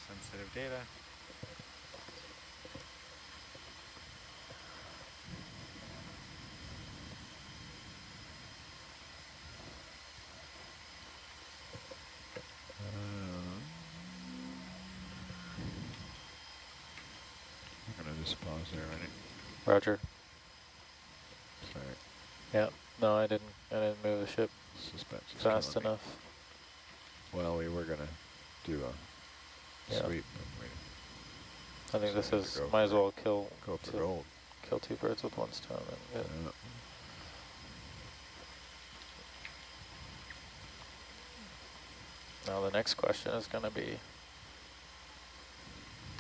sensitive data. I'm gonna just pause there, ready? Roger. Sorry, Yeah. No, I didn't move the ship suspense is fast killing me. enough. Well, we were gonna do a Yeah. sweep, but we I think this decided is, to might as well kill go for gold. two birds with one stone. And get, Yeah. now the next question is going to be,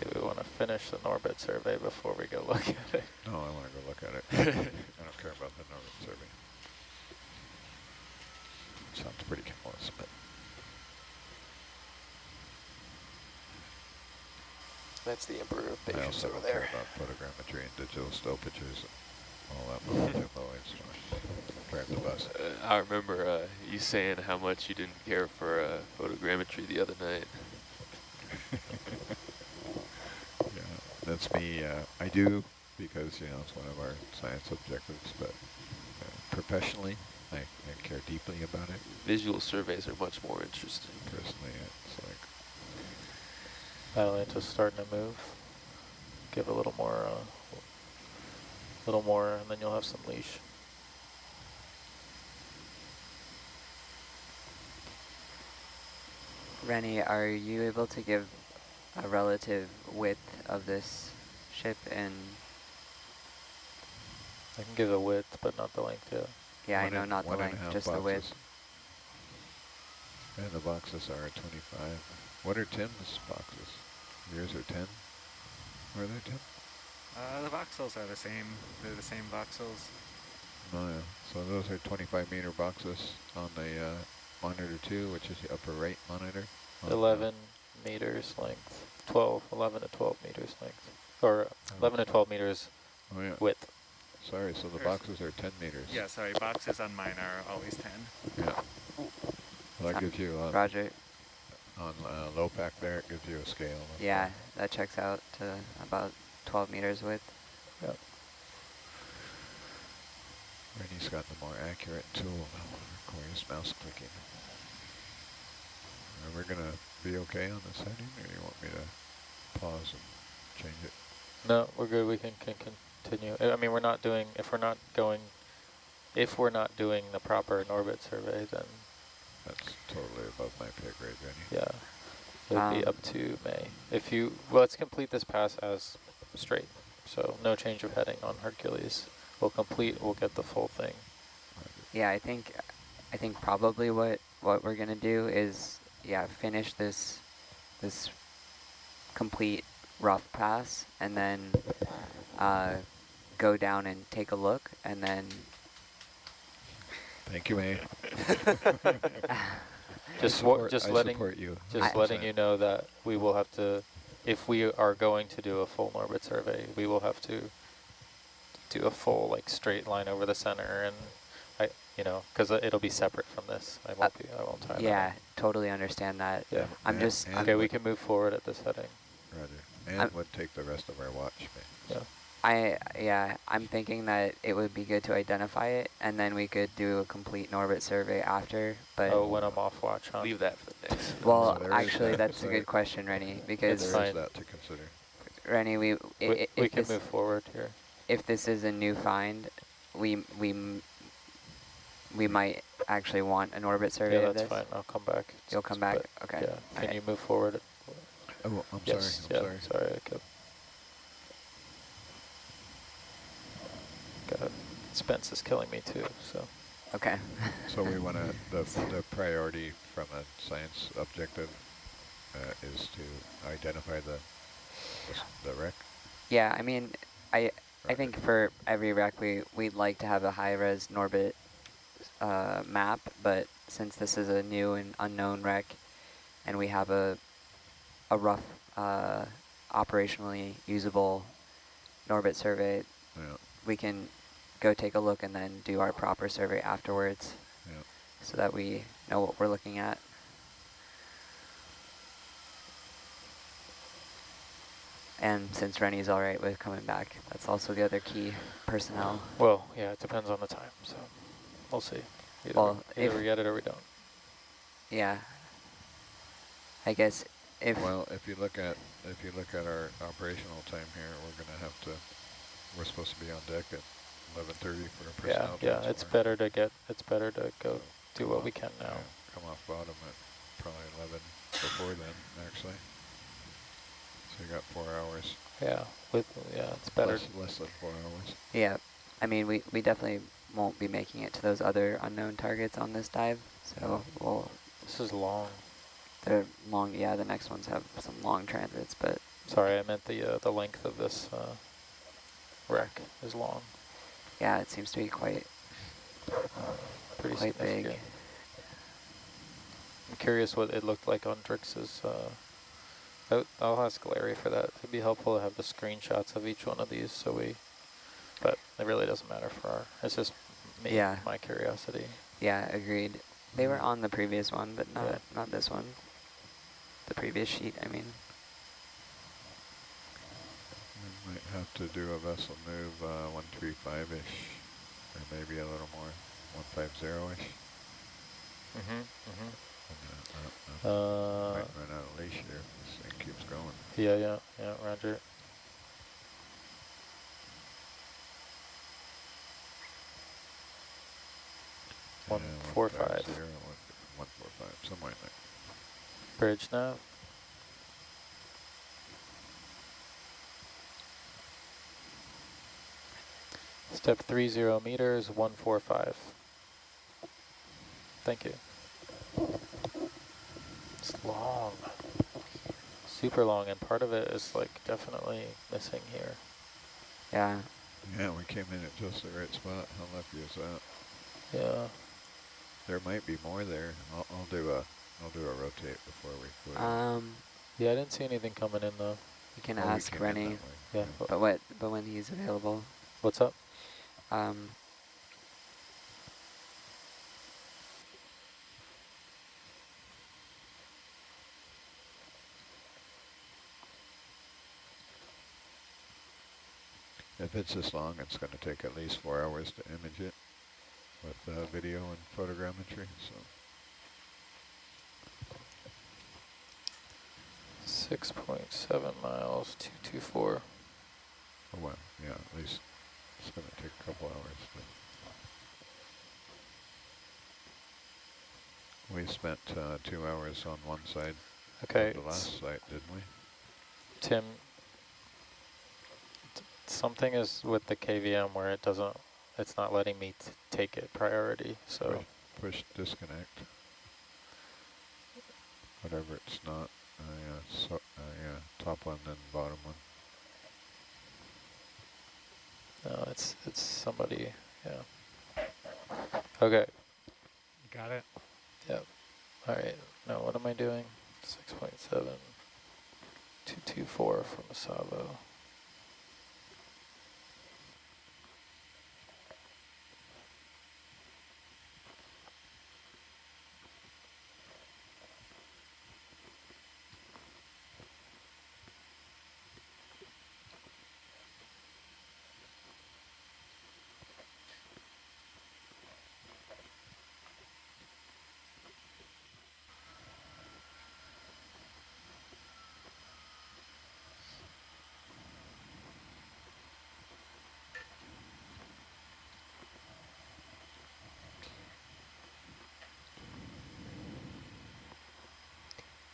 do we want to finish the Norbit survey before we go look at it? No, I want to go look at it. I don't care about the Norbit survey. Sounds pretty careless, but That's the Emperor of I Patience also over don't there. care about photogrammetry and digital still pictures and all that mumbo-jumbo. I just want to drive the bus. I remember you saying how much you didn't care for photogrammetry the other night. Yeah, that's me. I do because, you know, it's one of our science objectives, but professionally, I care deeply about it. Visual surveys are much more interesting. Personally, it's like, Atlanta's starting to move. Give a little more, and then you'll have some leash. Rennie, are you able to give a relative width of this ship? And I can give the width, but not the length yet. yeah, I know not the 1.5 length, just the boxes. width. And the boxes are 25. What are Tim's boxes? Yours are 10? Are they 10? The voxels are the same. They're the same voxels. Oh yeah, so those are 25 meter boxes on the monitor 2, which is the upper right monitor. 11 meters length, 11 to 12 meters length, or 11 to 12 meters Oh yeah, width. sorry, so the boxes are 10 meters. Yeah, sorry, boxes on mine are always 10. Yeah. Well, that gives you, Roger. on low pack there, it gives you a scale. Of, Yeah, that checks out to about 12 meters width. Yep. Rennie's got the more accurate tool now. Requires mouse clicking. Are we going to be okay on this heading, or do you want me to pause and change it? No, we're good. We can continue. I mean, we're not doing, if we're not doing the proper Norbit survey, then That's totally above my pay grade, Rennie. yeah, it'd be up to May. If you, well, let's complete this pass as straight. So no change of heading on Hercules. We'll get the full thing. Yeah, I think probably what we're gonna do is, yeah, finish this complete rough pass, and then go down and take a look, and then Thank you, May. Just I letting support you. just letting you know that we will have to, if we are going to do a full Norbit survey, we will have to do a full like straight line over the center, and because it'll be separate from this. I won't tie that. yeah, totally understand that. Yeah. I'm we can move forward at this heading. Roger. And would take the rest of our watch, May. Yeah. I'm thinking that it would be good to identify it, and then we could do a complete Norbit survey after. But when I'm off watch, huh? Leave that for the next. well, there is actually, that. that's a good question, Rennie, because There is that to consider. Rennie, we can move forward here. If this is a new find, we might actually want an orbit survey Yeah, of that's this. fine. I'll come back. You'll come back? Okay. Yeah. Can you move forward? Oh, I'm Yes. sorry. I'm sorry. Sorry. I kept. Got it. Spence is killing me too, so. Okay. So we want to, the priority from a science objective is to identify the wreck. Yeah, I mean, I Roger. think for every wreck we'd like to have a high-res Norbit map, but since this is a new and unknown wreck, and we have a rough, operationally usable Norbit survey, Yeah, we can go take a look and then do our proper survey afterwards, yeah. so that we know what we're looking at. And since Rennie's all right with coming back, that's also the other key personnel. Well, yeah, it depends on the time, so we'll see. Well, Either we get it or we don't. Yeah, I guess if, Well, if you look at our operational time here, we're supposed to be on deck at 11:30 for a Yeah, personnel yeah, transfer. it's better to go So do come what off- we can now. Yeah, come off bottom at probably 11 before then, actually. So you got 4 hours. Yeah, it's better. Less than 4 hours. yeah, I mean, we definitely won't be making it to those other unknown targets on this dive, so This is long. they're long, yeah, the next ones have some long transits, but Sorry, I meant the length of this wreck is long. yeah, it seems to be quite Pretty big. significant. I'm curious what it looked like on DriX's. I'll ask Larry for that. It'd be helpful to have the screenshots of each one of these, but it really doesn't matter for our. It's just me, Yeah. my curiosity. Yeah, agreed. They were on the previous one, but not this one. The previous sheet, I mean. We might have to do a vessel move 135-ish, or maybe a little more, 150-ish. Might run out of leash here if this thing keeps going. Yeah, roger. Yeah, 145. 145, somewhere in there. Bridge nav. Step 30 meters, 145. Thank you. It's long. Super long, and part of it is like definitely missing here. Yeah. Yeah, we came in at just the right spot. How lucky is that? Yeah. There might be more there. I'll do a rotate before we go. Yeah, I didn't see anything coming in though. You can We ask came in Rennie, that way. Yeah. but when he's available. What's up? If it's this long, it's going to take at least 4 hours to image it with video and photogrammetry. So 6.7 miles, 224. oh, well, yeah, at least it's going to take a couple hours. But we spent 2 hours on one side Okay. of the last site, didn't we? Tim, something is with the KVM where it's not letting me take it priority, so. Push disconnect. Whatever it's not. Yeah, top one and bottom one. No, it's somebody, yeah. Okay. Got it. Yep. All right. Now what am I doing? 6.7. 224 from Asavo.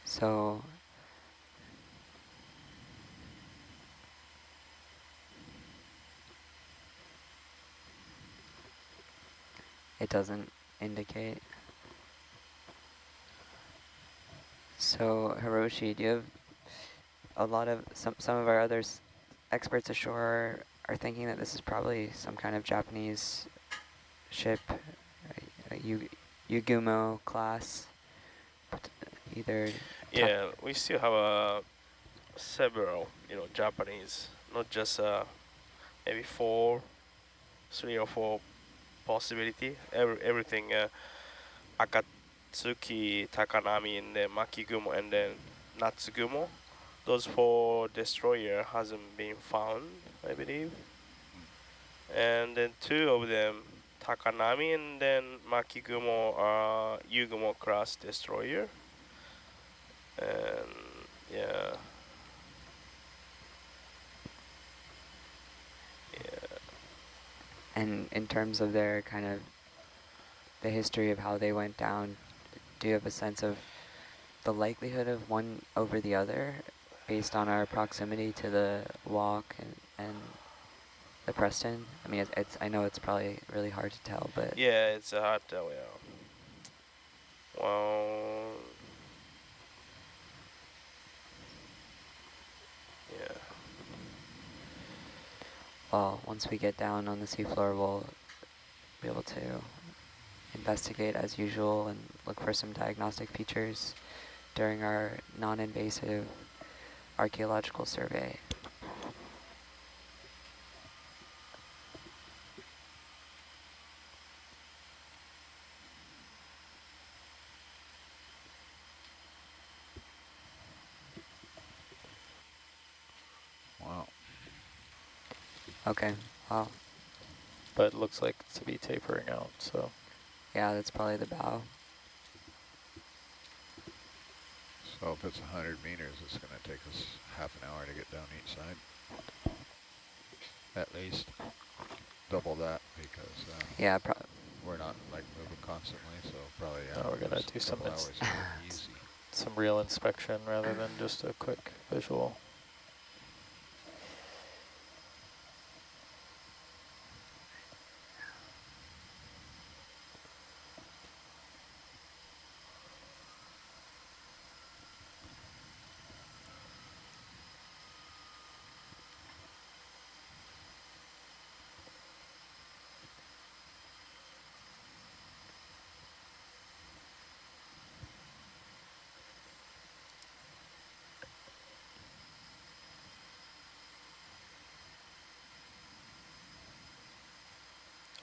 So it doesn't indicate. So Hiroshi, do you have a lot of, some of our other experts ashore are thinking that this is probably some kind of Japanese ship, Yugumo class, either. Yeah, we still have several, Japanese, not just maybe 3 or 4 possibility. Everything Akatsuki, Takanami, and then Makigumo, and then Natsugumo. Those 4 destroyer hasn't been found, I believe. And then 2 of them, Takanami and then Makigumo, are Yugumo class destroyer. And yeah. And in terms of their kind of the history of how they went down, do you have a sense of the likelihood of one over the other based on our proximity to the Walke and the Preston? I mean, I know it's probably really hard to tell, but Yeah, it's a hard tell, yeah. Well, yeah. well, once we get down on the seafloor, we'll be able to investigate as usual and look for some diagnostic features during our non-invasive archaeological survey. Wow. Okay, well, But it looks like to be tapering out, so. yeah, that's probably the bow. So if it's 100 meters, it's going to take us half an hour to get down each side. At least double that because Yeah, we're not like moving constantly, so probably Now we're gonna do some couple hours here, easy. some real inspection rather than just a quick visual.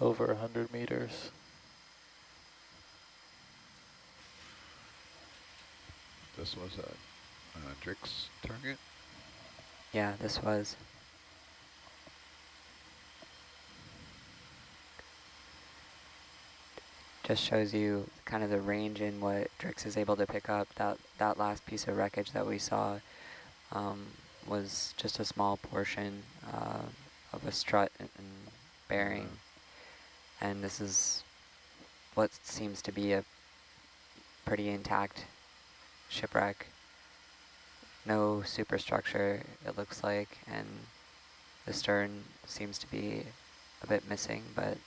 Over 100 meters. This was a DriX target. yeah, this was. Just shows you kind of the range in what DriX is able to pick up. That last piece of wreckage that we saw was just a small portion of a strut and bearing. And this is what seems to be a pretty intact shipwreck. No superstructure, it looks like, and the stern seems to be a bit missing, but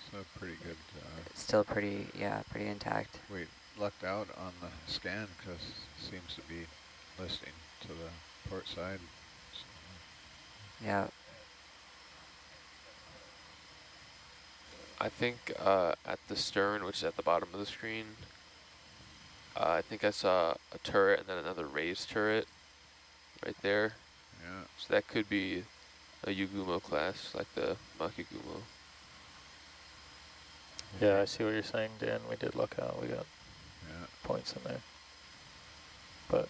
So pretty good. it's still pretty, yeah, pretty intact. We lucked out on the scan because it seems to be listing to the port side. So Yeah, I think at the stern, which is at the bottom of the screen, I think I saw a turret and then another raised turret right there. yeah. So that could be a Yugumo class, like the Makigumo. Yeah, I see what you're saying, Dan. We did look out. We got Yeah. points in there. But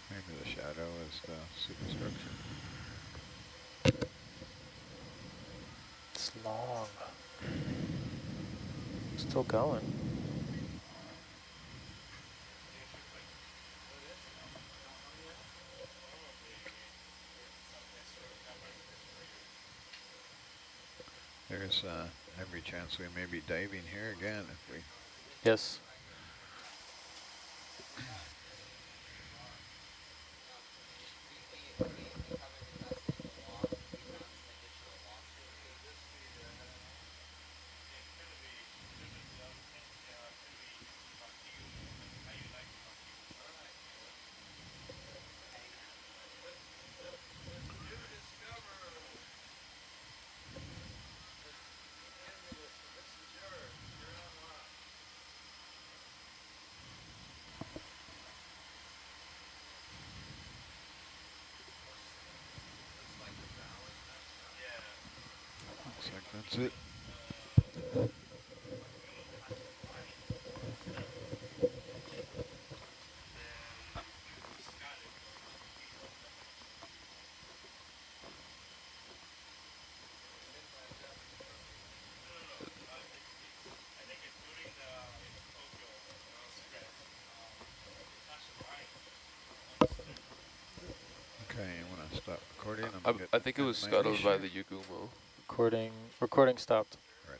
Maybe the shadow is the superstructure. it's long. Still going. There's every chance we may be diving here again if we. Yes. That's it. Okay, you want to stop recording? I'm I think it getting was my scuttled by amish the Yugumo. Recording stopped. Right.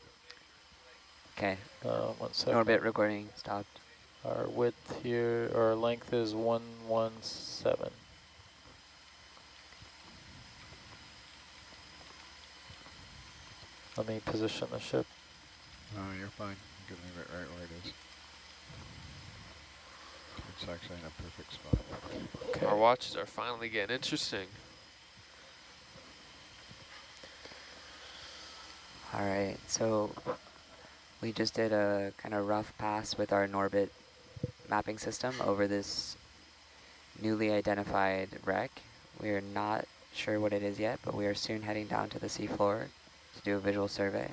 Okay, 1 second. Norbit recording stopped. Our width here, our length is 117. Let me position the ship. Oh, you're fine. You can leave it right where it is. It's actually in a perfect spot. Okay. Our watches are finally getting interesting. All right, so we just did a kind of rough pass with our Norbit mapping system over this newly identified wreck. We are not sure what it is yet, but we are soon heading down to the seafloor to do a visual survey.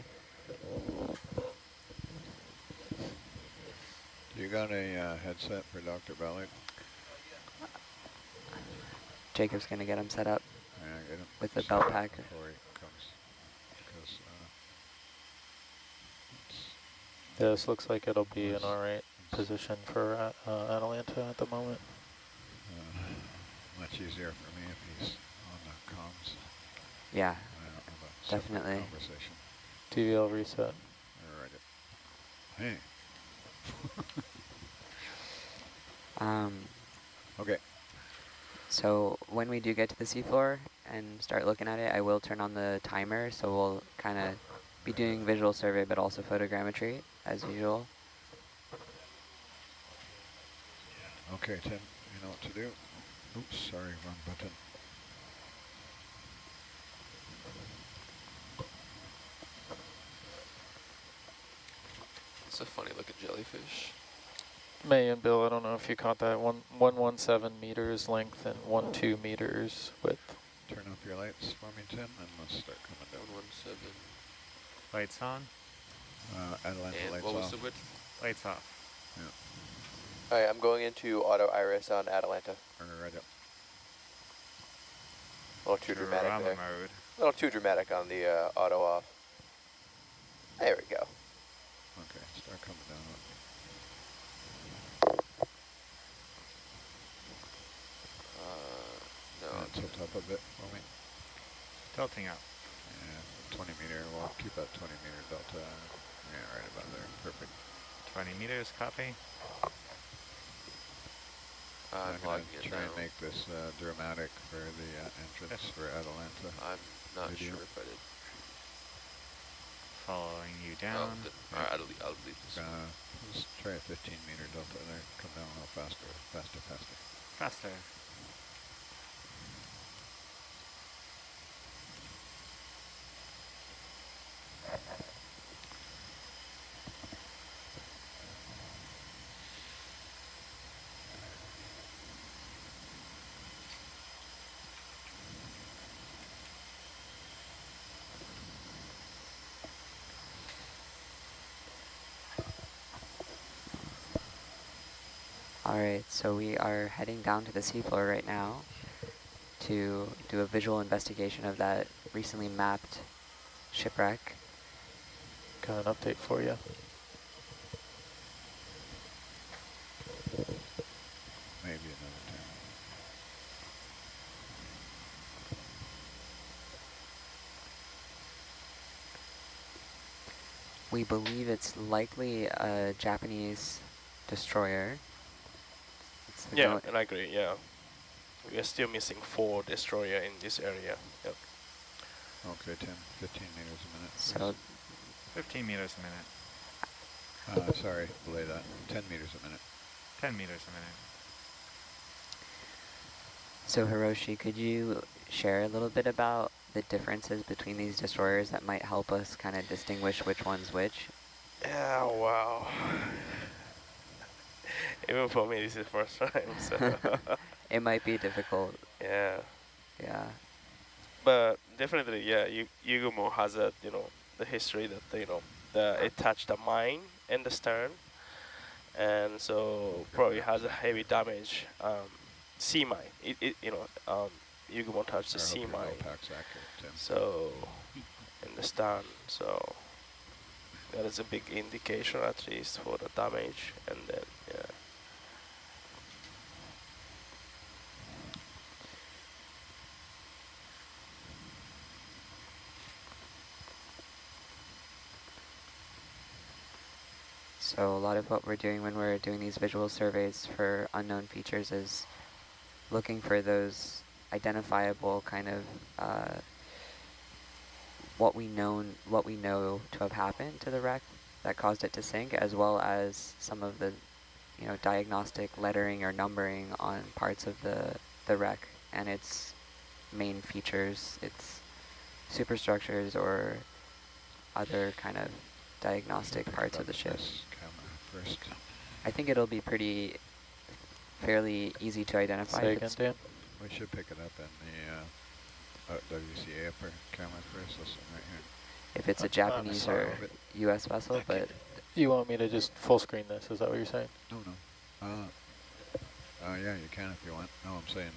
You got a headset for Dr. Ballard? Jacob's gonna get him set up Yeah, get him with the set belt up pack. before he comes. Because Yeah, this looks like it'll be an it's, alright position for Atalanta at the moment. much easier for me if he's on the comms. Yeah, I don't have a separate definitely. conversation. DVL reset. Alright. Hey. Okay. So when we do get to the seafloor and start looking at it, I will turn on the timer, so we'll kind of be doing visual survey, but also photogrammetry as usual. Okay, Tim, you know what to do. Oops, sorry, wrong button. It's a funny looking jellyfish. May and Bill, I don't know if you caught that. 117 meters length and 12 meters width. Turn off your lights for me, Tim, and let's start coming down. 117. Lights on, Atalanta And lights what was off. the width? lights off. Yeah. Alright, I'm going into auto iris on Atalanta. Right up. A little too dramatic Drama there. mode. A little too dramatic on the auto off. There we go. Okay, start coming down. No. And tilt up a bit for me. Tilting up. Yeah, 20 meter. We'll keep that 20 meter delta. Yeah, right about there. Perfect. 20 meters, copy. I'm going logging to it try now. and make this dramatic for the entrance for Atalanta. I'm not video. sure if I did. Following you Oh, down. alright, I'll delete this. Let's try a 15 meter delta there. Come down a little faster, faster. Faster. All right, so we are heading down to the seafloor right now to do a visual investigation of that recently mapped shipwreck. Got an update for you. Maybe another 10. We believe it's likely a Japanese destroyer. It's Yeah, and I agree, yeah. We are still missing 4 destroyer in this area. Yep. Okay, 10, 15 meters a minute. So 15 meters a minute. Sorry, belay that. 10 meters a minute. 10 meters a minute. So Hiroshi, could you share a little bit about the differences between these destroyers that might help us kind of distinguish which one's which? Yeah, wow. Even for me, this is first time, so It might be difficult, yeah. yeah. But definitely, yeah, Yugumo has a, the history that it touched a mine in the stern, and so probably has a heavy damage. Sea mine. Yugumo touched the I sea hope your mine. low pack's accurate, Tim. So in the stern, so that is a big indication at least for the damage, and then yeah. So a lot of what we're doing when we're doing these visual surveys for unknown features is looking for those identifiable kind of what we know to have happened to the wreck that caused it to sink, as well as some of the diagnostic lettering or numbering on parts of the wreck and its main features, its superstructures or other kind of diagnostic parts of the ship. Camera first. I think it'll be fairly easy to identify. Say again, Dan? We should pick it up in the WCA upper camera first. This one right here. If it's a Japanese or US vessel, but You want me to just full screen this? Is that what you're saying? No. Yeah, you can if you want. No, I'm saying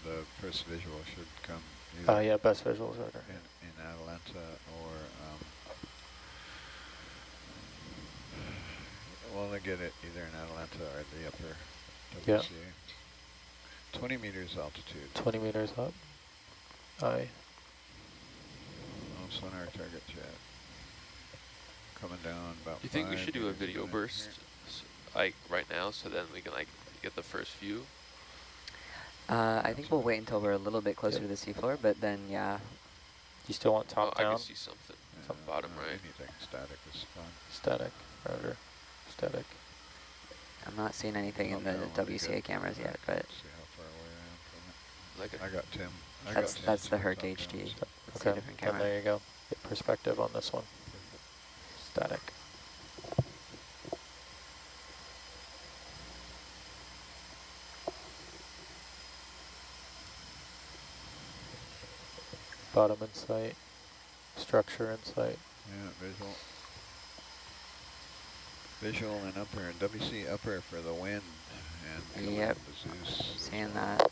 the first visual should come either Yeah, best visuals order. in Atalanta or well, they get it either in Atalanta or the upper WCA. Yeah. 20 meters altitude. 20 meters up. Aye. Oh, sonar target jet. Coming down about. Do you think we 5 should do a meters video minute burst, here. like right now, so then we can like get the first view? I think we'll wait until we're a little bit closer to the seafloor, but then yeah. You still want top I down? can see something. Top bottom right. Anything static is fine. Static. Roger. Static. I'm not seeing anything in the WCA cameras yet, but See how far away I am from it. Like I got Tim. that's the Herc HD. It's a Okay, different and camera. there you go. Get perspective on this one. Static. Bottom in sight. Structure in sight. Yeah, visual. Visual and upper, WC upper for the wind and Yep. the Zeus. Seeing that.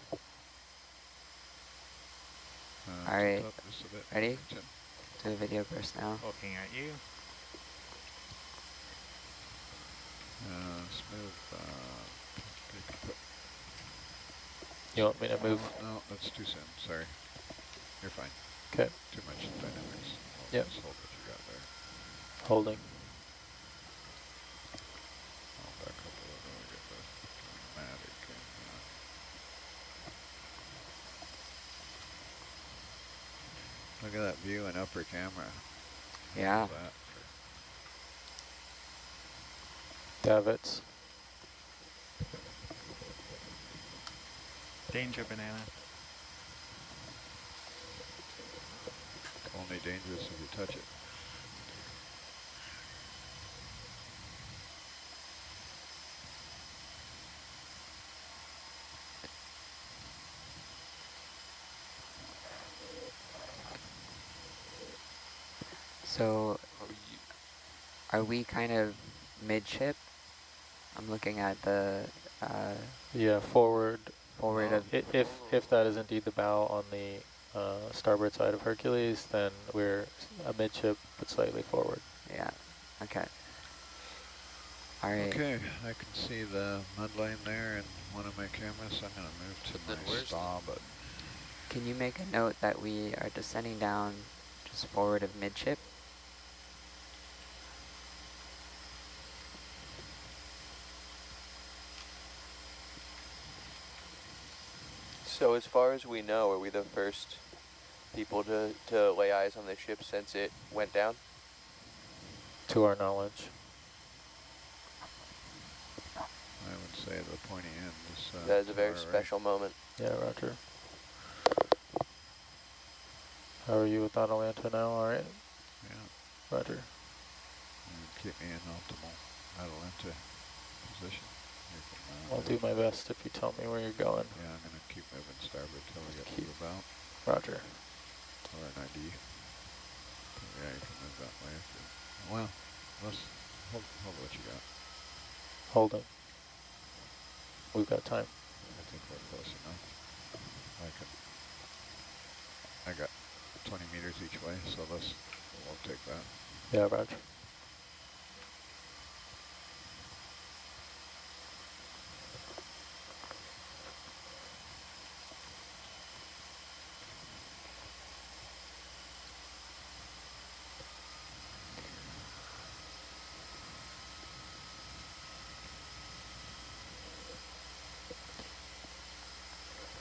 All right, ready? Tim. Do a video burst now. Looking at you. Smooth. You want me to move? No, that's too soon. Sorry. You're fine. Okay. Too much dynamics. Yep. Just hold what you got there. Holding. I'll back up a little bit and get the dramatic. Look at that view in upper camera. Yeah. Davits. Danger banana. Only dangerous if you touch it. So are we kind of midship? I'm looking at the Yeah, forward. forward of If that is indeed the bow on the starboard side of Hercules, then we're amidship but slightly forward. yeah. Okay. All right. Okay, I can see the mud lane there in one of my cameras. I'm going to move to Then my where's starboard. Can you make a note that we are descending down just forward of midship? So as far as we know, are we the first people to lay eyes on the ship since it went down? To our knowledge. I would say the pointy end is That is a to very our special moment. Yeah, roger. How are you with Atalanta now? All right? Yeah. Roger. And keep me in optimal Atalanta position. I'll do my best if you tell me where you're going. Yeah, I'm going to keep moving starboard till we get to the bow. Roger. Or an ID. Yeah, you can move that way if you, well, let's hold what you got. Hold it. We've got time. I think we're close enough. I got 20 meters each way, so we'll take that. Yeah, Roger.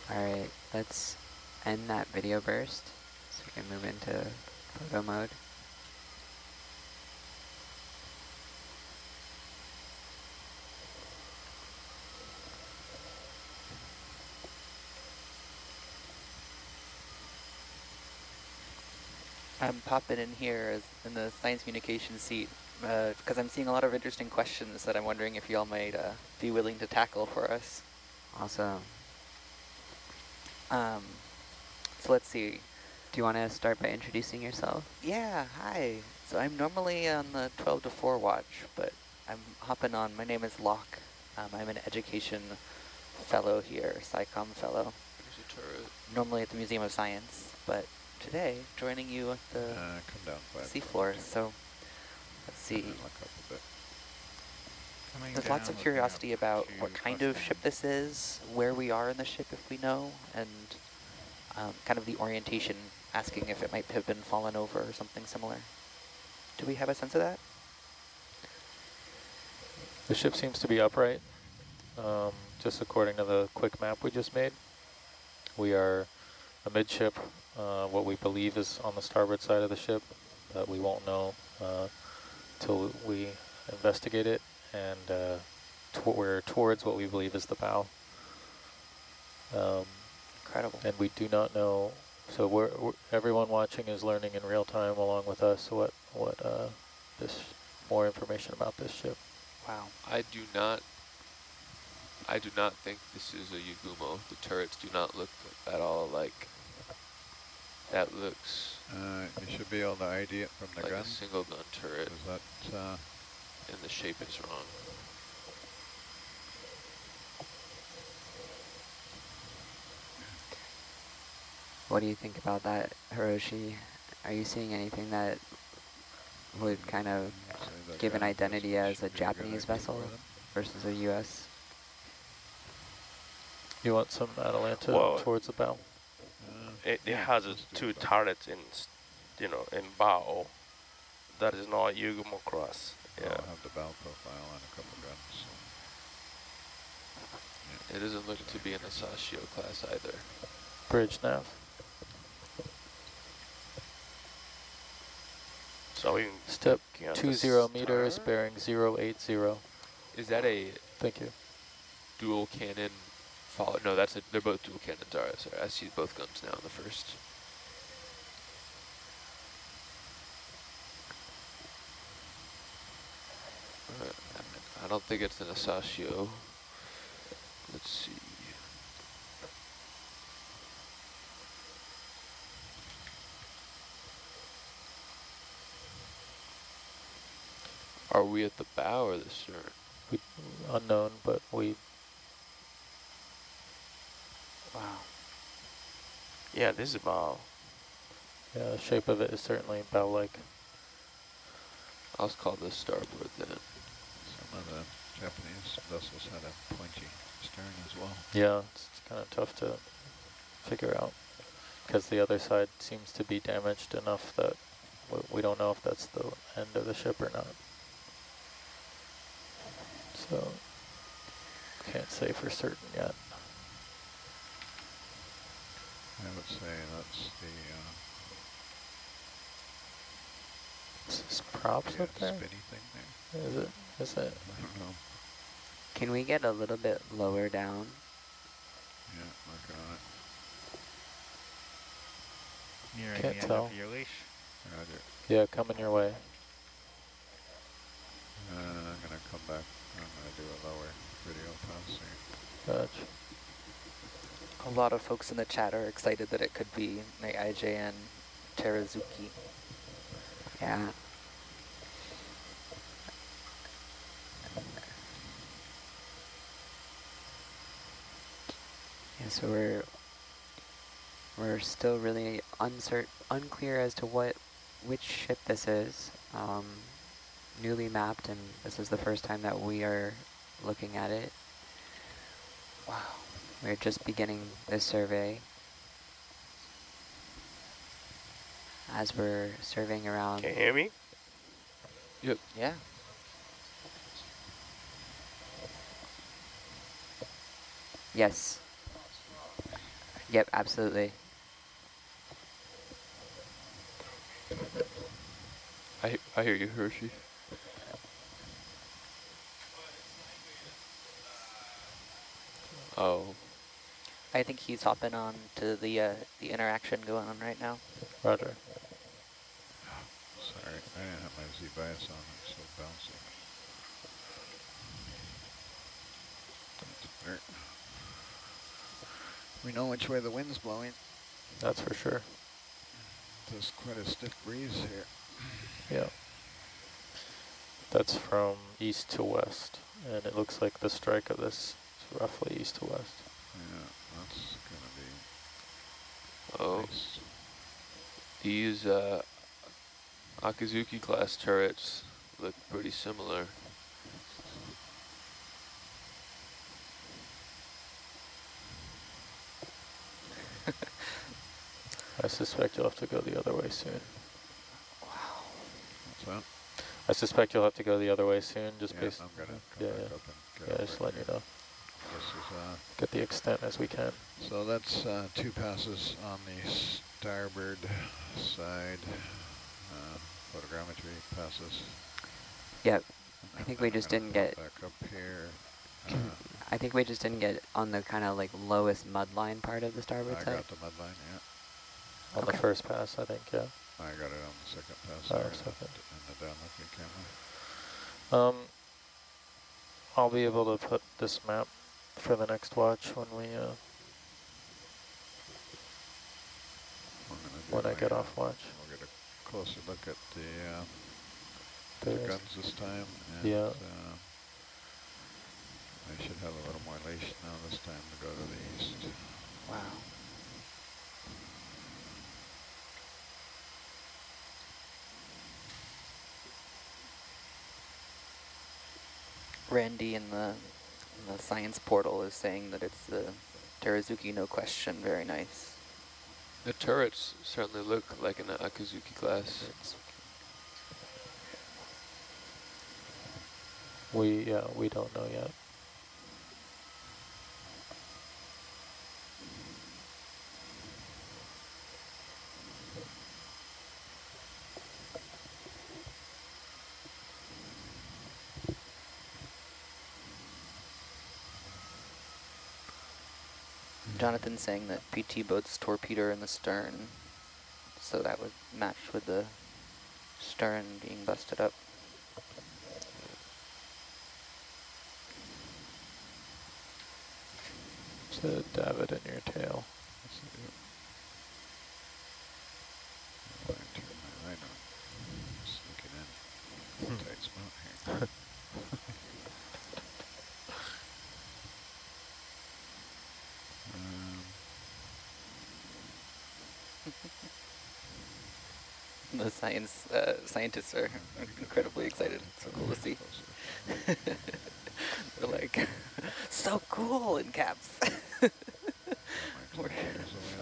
All right, let's end that video burst so we can move into photo mode. I'm popping in here in the science communication seat because I'm seeing a lot of interesting questions that I'm wondering if y'all might be willing to tackle for us. Awesome. So let's see. Do you want to start by introducing yourself? Yeah, hi. So I'm normally on the 12 to 4 watch, but I'm hopping on. My name is Locke. I'm an education fellow here, SciComm fellow. There's a turret. Normally at the Museum of Science, but today joining you at the Come down 5. seafloor. So let's see. Look up a bit. There's lots of curiosity about what kind of ship this is, where we are in the ship if we know, and kind of the orientation, asking if it might have been fallen over or something similar. Do we have a sense of that? The ship seems to be upright, just according to the quick map we just made. We are amidship, what we believe is on the starboard side of the ship, but we won't know till we investigate it, and we're towards what we believe is the bow. Incredible. And we do not know, so we're everyone watching is learning in real time along with us what this more information about this ship. Wow. I do not think this is a Yagumo. The turrets do not look at all like that. Looks You should be able to ID it from the like gun. a single gun turret, Is that, and the shape is wrong. What do you think about that, Hiroshi? Are you seeing anything that would kind of say the give an gun identity as a should be good Japanese ID vessel for them? versus a U.S.? You want some Atalanta Well, towards the bow? It Yeah, has let's do two so. turrets in, in bow. That is not Yugumo class. Yeah. I'll have the bow profile on a couple guns. It doesn't look to be an Asashio class either. Bridge nav. So we Step looking at 20 the meters, stern. bearing 080. Is that a Thank you. dual cannon follow? No, they're both dual cannons. All right, sorry. I see both guns now in the first. I don't think it's an Asashio. Let's see. Are we at the bow or the stern? We, unknown, but we... Wow. Yeah, this is bow. Yeah, the shape of it is certainly bow-like. I'll call this starboard then. Some of the Japanese vessels had a pointy stern as well. Yeah, it's kind of tough to figure out because the other side seems to be damaged enough that we don't know if that's the end of the ship or not. So, can't say for certain yet. I would say that's the Is this props up there? spinny thing there. Is it? Is it? I don't know. Can we get a little bit lower down? Yeah, working on it. Nearing Can't the end tell. of your leash. Roger. Yeah, coming your way. I'm going to come back. I'm going to do a lower video pass here. Gotcha. A lot of folks in the chat are excited that it could be the IJN Teruzuki. Yeah. Yeah, so we're still really unclear as to which ship this is. Newly mapped, and this is the first time that we are looking at it. Wow. We're just beginning this survey. As we're surveying around. Can you hear me? Yep. Yeah. Yes. Yep, absolutely. I hear you, Hershey. Oh, I think he's hopping on to the interaction going on right now. Roger. Sorry, I didn't have my Z bias on. It's so bouncy. That's better. We know which way the wind's blowing. That's for sure. There's quite a stiff breeze here. Yeah. That's from east to west, and it looks like the strike of this is roughly east to west. Yeah, that's gonna be oh. nice. These Akizuki class turrets look pretty similar. I suspect you'll have to go the other way soon. What's that? I suspect you'll have to go the other way soon, just Yeah, based. I'm gonna come back up and get just letting you know. This is Get the extent as we can. so that's 2 passes on the starboard side. Photogrammetry passes. Yep. I think we just didn't get. Back up here. I think we just didn't get on the kind of like lowest mud line part of the starboard I side. got the mud line, yeah. On the first pass, I think, yeah. I got it on the second pass Oh, there second. in the down looking camera. I'll be able to put this map for the next watch when we when I get off watch. We'll get a closer look at the There guns is. this time, and Yeah. I should have a little more leash now this time to go to the east. Wow. Randy in the science portal is saying that it's the Teruzuki, no question. Very nice. The turrets certainly look like an Akizuki class. We don't know yet. Jonathan saying that PT boat's torpedo in the stern, so that would match with the stern being busted up. To dab it in your tail. Yes, I do. I turn my light on. Sneaking in. Tight spot here. The scientists are incredibly excited. It's so cool to see. They're like, so cool in caps. I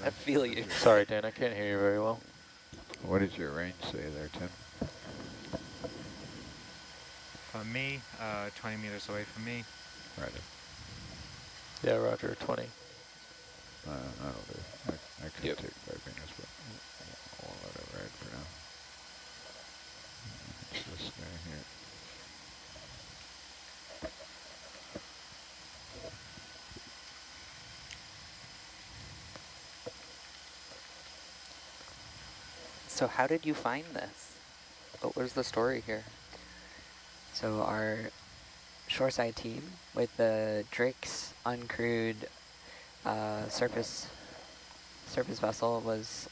feel you. Sorry, Dan, I can't hear you very well. What did your range say there, Tim? From me, 20 meters away from me. Right. Yeah, Roger, 20. That'll do. I could Yep. take 5 meters, but I'll let it ride for now. It's this guy here. So how did you find this? What was the story here? So our shoreside team with the DriX uncrewed surface vessel was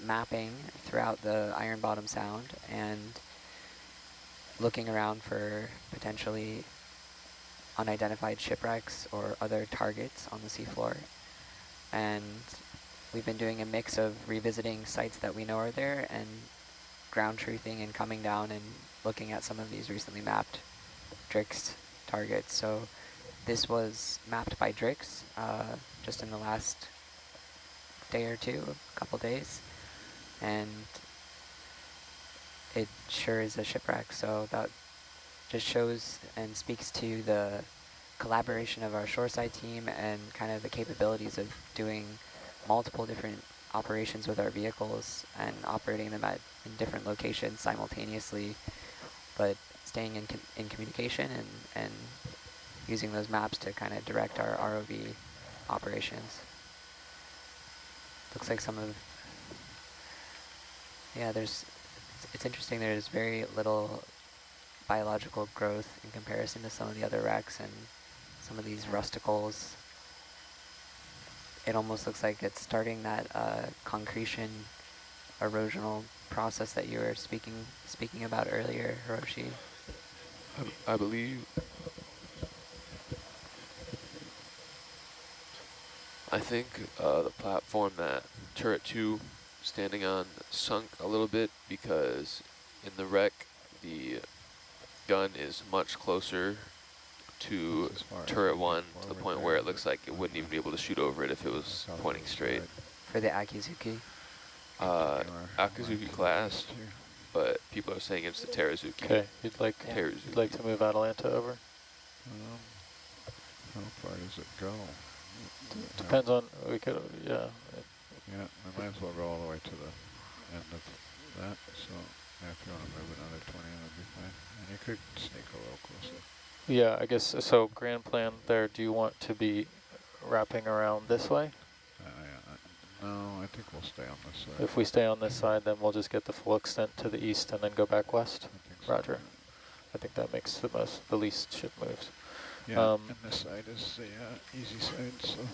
mapping throughout the Iron Bottom Sound and looking around for potentially unidentified shipwrecks or other targets on the seafloor. And we've been doing a mix of revisiting sites that we know are there and ground truthing and coming down and looking at some of these recently mapped DriX targets. So this was mapped by DriX just in the last day or two, a couple days, and it sure is a shipwreck. So that just shows and speaks to the collaboration of our shoreside team and kind of the capabilities of doing multiple different operations with our vehicles and operating them in different locations simultaneously, but staying in communication and using those maps to kind of direct our ROV operations. Looks like some of, yeah, it's interesting, there's very little biological growth in comparison to some of the other wrecks and some of these rusticles. It almost looks like it's starting that concretion erosional process that you were speaking about earlier, Hiroshi. I believe. I think the platform that turret 2 standing on sunk a little bit because in the wreck the gun is much closer to turret 1 to the point where it looks like it wouldn't even be able to shoot over it if it was pointing straight. For the Akizuki? Akizuki class, but people are saying it's the Teruzuki. Okay, you'd like to move Atalanta over? How far does it go? Depends on, we could, yeah. Yeah, I might as well go all the way to the end of that, so if you want to move another 20, that'd be fine. And you could sneak a little closer. Yeah, I guess, so grand plan there, do you want to be wrapping around this way? No, I think we'll stay on this side. If we stay on this side, then we'll just get the full extent to the east and then go back west? I think so. Roger. I think that makes the least ship moves. Yeah, and this side is the easy side, so.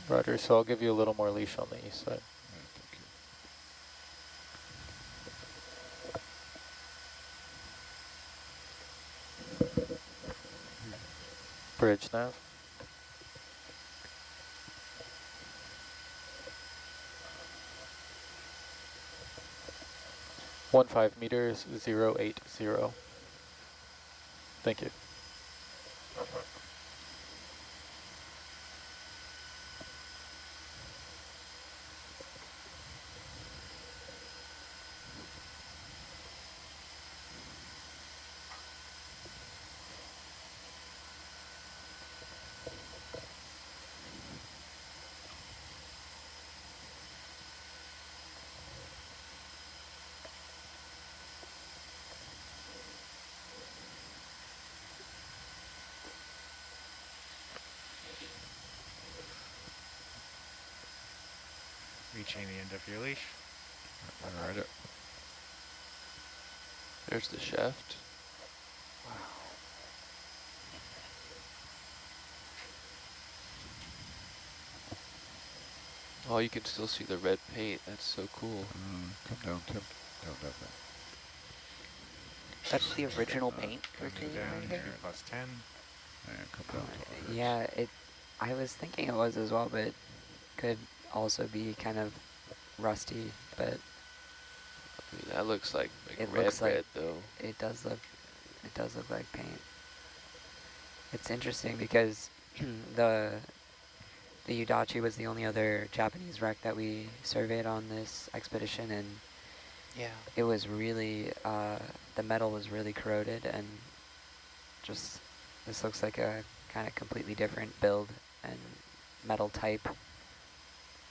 Roger, so I'll give you a little more leash on the east side. Yeah, thank you. Bridge nav. .15 meters, 080. Thank you. Reaching the end of your leash. All right. There's the shaft. Wow. Oh, you can still see the red paint. That's so cool. Come down, Tim. Down, down, down. That's the original paint we're Coming seeing down right to here? +10. And come down to ours. Yeah, I was thinking it was as well, but it could also be kind of rusty, but I mean, that looks like it red, looks like red though. it does look like paint. It's interesting because the Udachi was the only other Japanese wreck that we surveyed on this expedition, and Yeah. it was really the metal was really corroded, and just this looks like a kind of completely different build and metal type,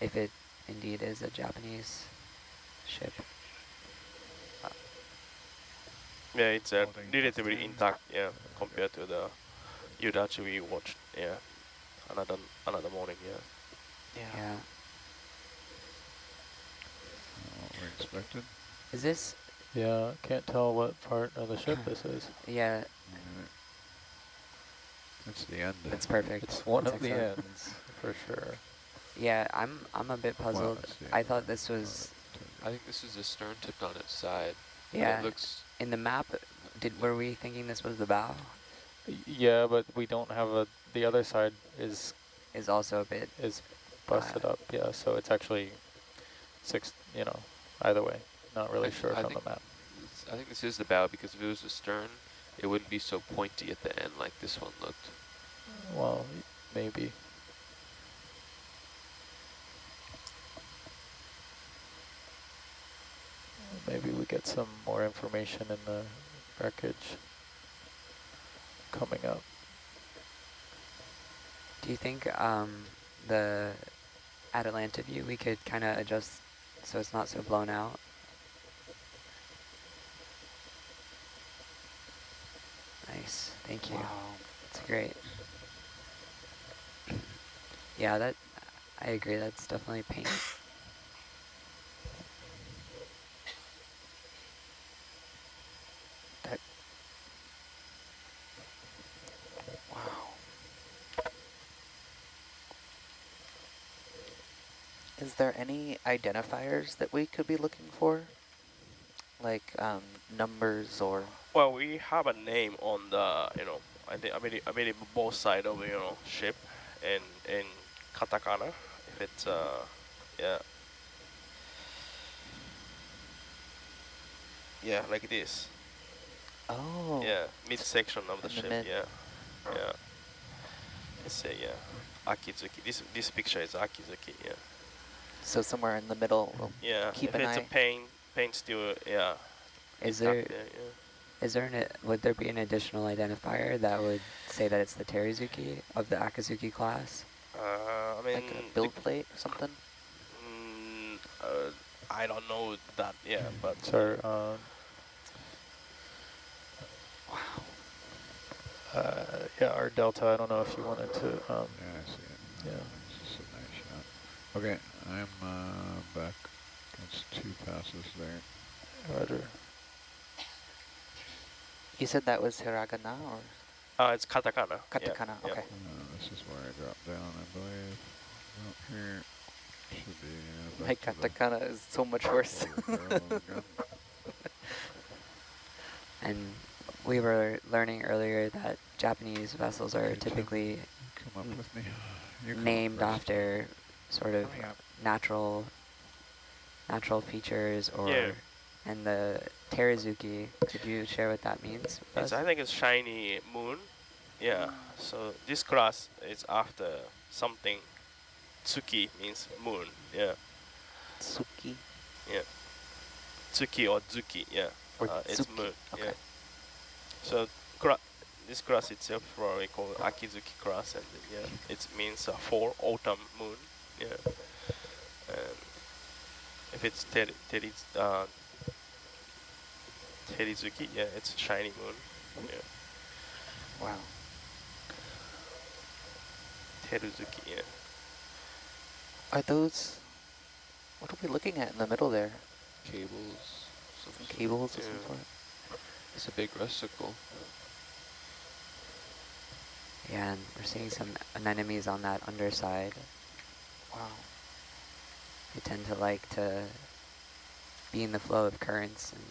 if it indeed is a Japanese ship. Yeah, it's Holding relatively +10. intact, yeah, compared to the Udachi we watched, yeah, another morning, yeah. Yeah. What we expected. Is this? Yeah, can't tell what part of the ship this is. Yeah, That's the end. that's perfect. It's one That's of the excellent. ends, for sure. Yeah, I'm a bit puzzled. Well, I thought this was I think this is the stern tipped on its side. Yeah. It looks. In the map, were we thinking this was the bow? Yeah, but we don't have the other side is Also a bit busted up. Yeah, so it's actually either way. Not really sure from the map. I think this is the bow, because if it was the stern, it wouldn't be so pointy at the end like this one looked. Well, maybe. Maybe we get some more information in the wreckage coming up. Do you think the Atalanta view, we could kind of adjust so it's not so blown out? Nice, thank you. Wow. That's great. Yeah, I agree, that's definitely paint. Wow. Is there any identifiers that we could be looking for? Like numbers or? Well, we have a name on the, I mean both side of, ship in katakana. If it's, yeah. Yeah, like this. Oh. Yeah, midsection of the In the ship, mid. yeah. Yeah. Let's say, yeah. Akizuki. This picture is Akizuki, yeah. So somewhere in the middle, we'll Yeah, keep if an it's eye. a paint still, yeah. Would there be an additional identifier that would say that it's the Teruzuki of the Akazuki class? I mean, Like a build plate or something? I don't know that, yeah, but... So, yeah, our delta, I don't know if you wanted to... yeah, I see it. Yeah. This is a nice shot. Okay, I'm back. That's 2 passes there. Roger. You said that was hiragana or? It's katakana. Katakana, yeah, okay. This is where I drop down, I believe. Out here should be... My katakana is so much worse. And we were learning earlier that Japanese vessels are typically come up with me. named after sort of natural features, or Yeah. and the Teruzuki, could you share what that means with us? I think it's shiny moon. Yeah, so this class is after something. Tsuki means moon, yeah. Tsuki? Yeah. Tsuki or Zuki, yeah. Or it's Tsuki, moon, okay. yeah. So this class itself probably called Akizuki class, and yeah, it means for autumn moon, yeah. And if it's Teruzuki, yeah, it's shiny moon, yeah. Wow. Teruzuki, yeah. Are those, what are we looking at in the middle there? Cables. Some cables of some sort? It's a big rusticle. Yeah, and we're seeing some anemones on that underside. Wow. They tend to like to be in the flow of currents, and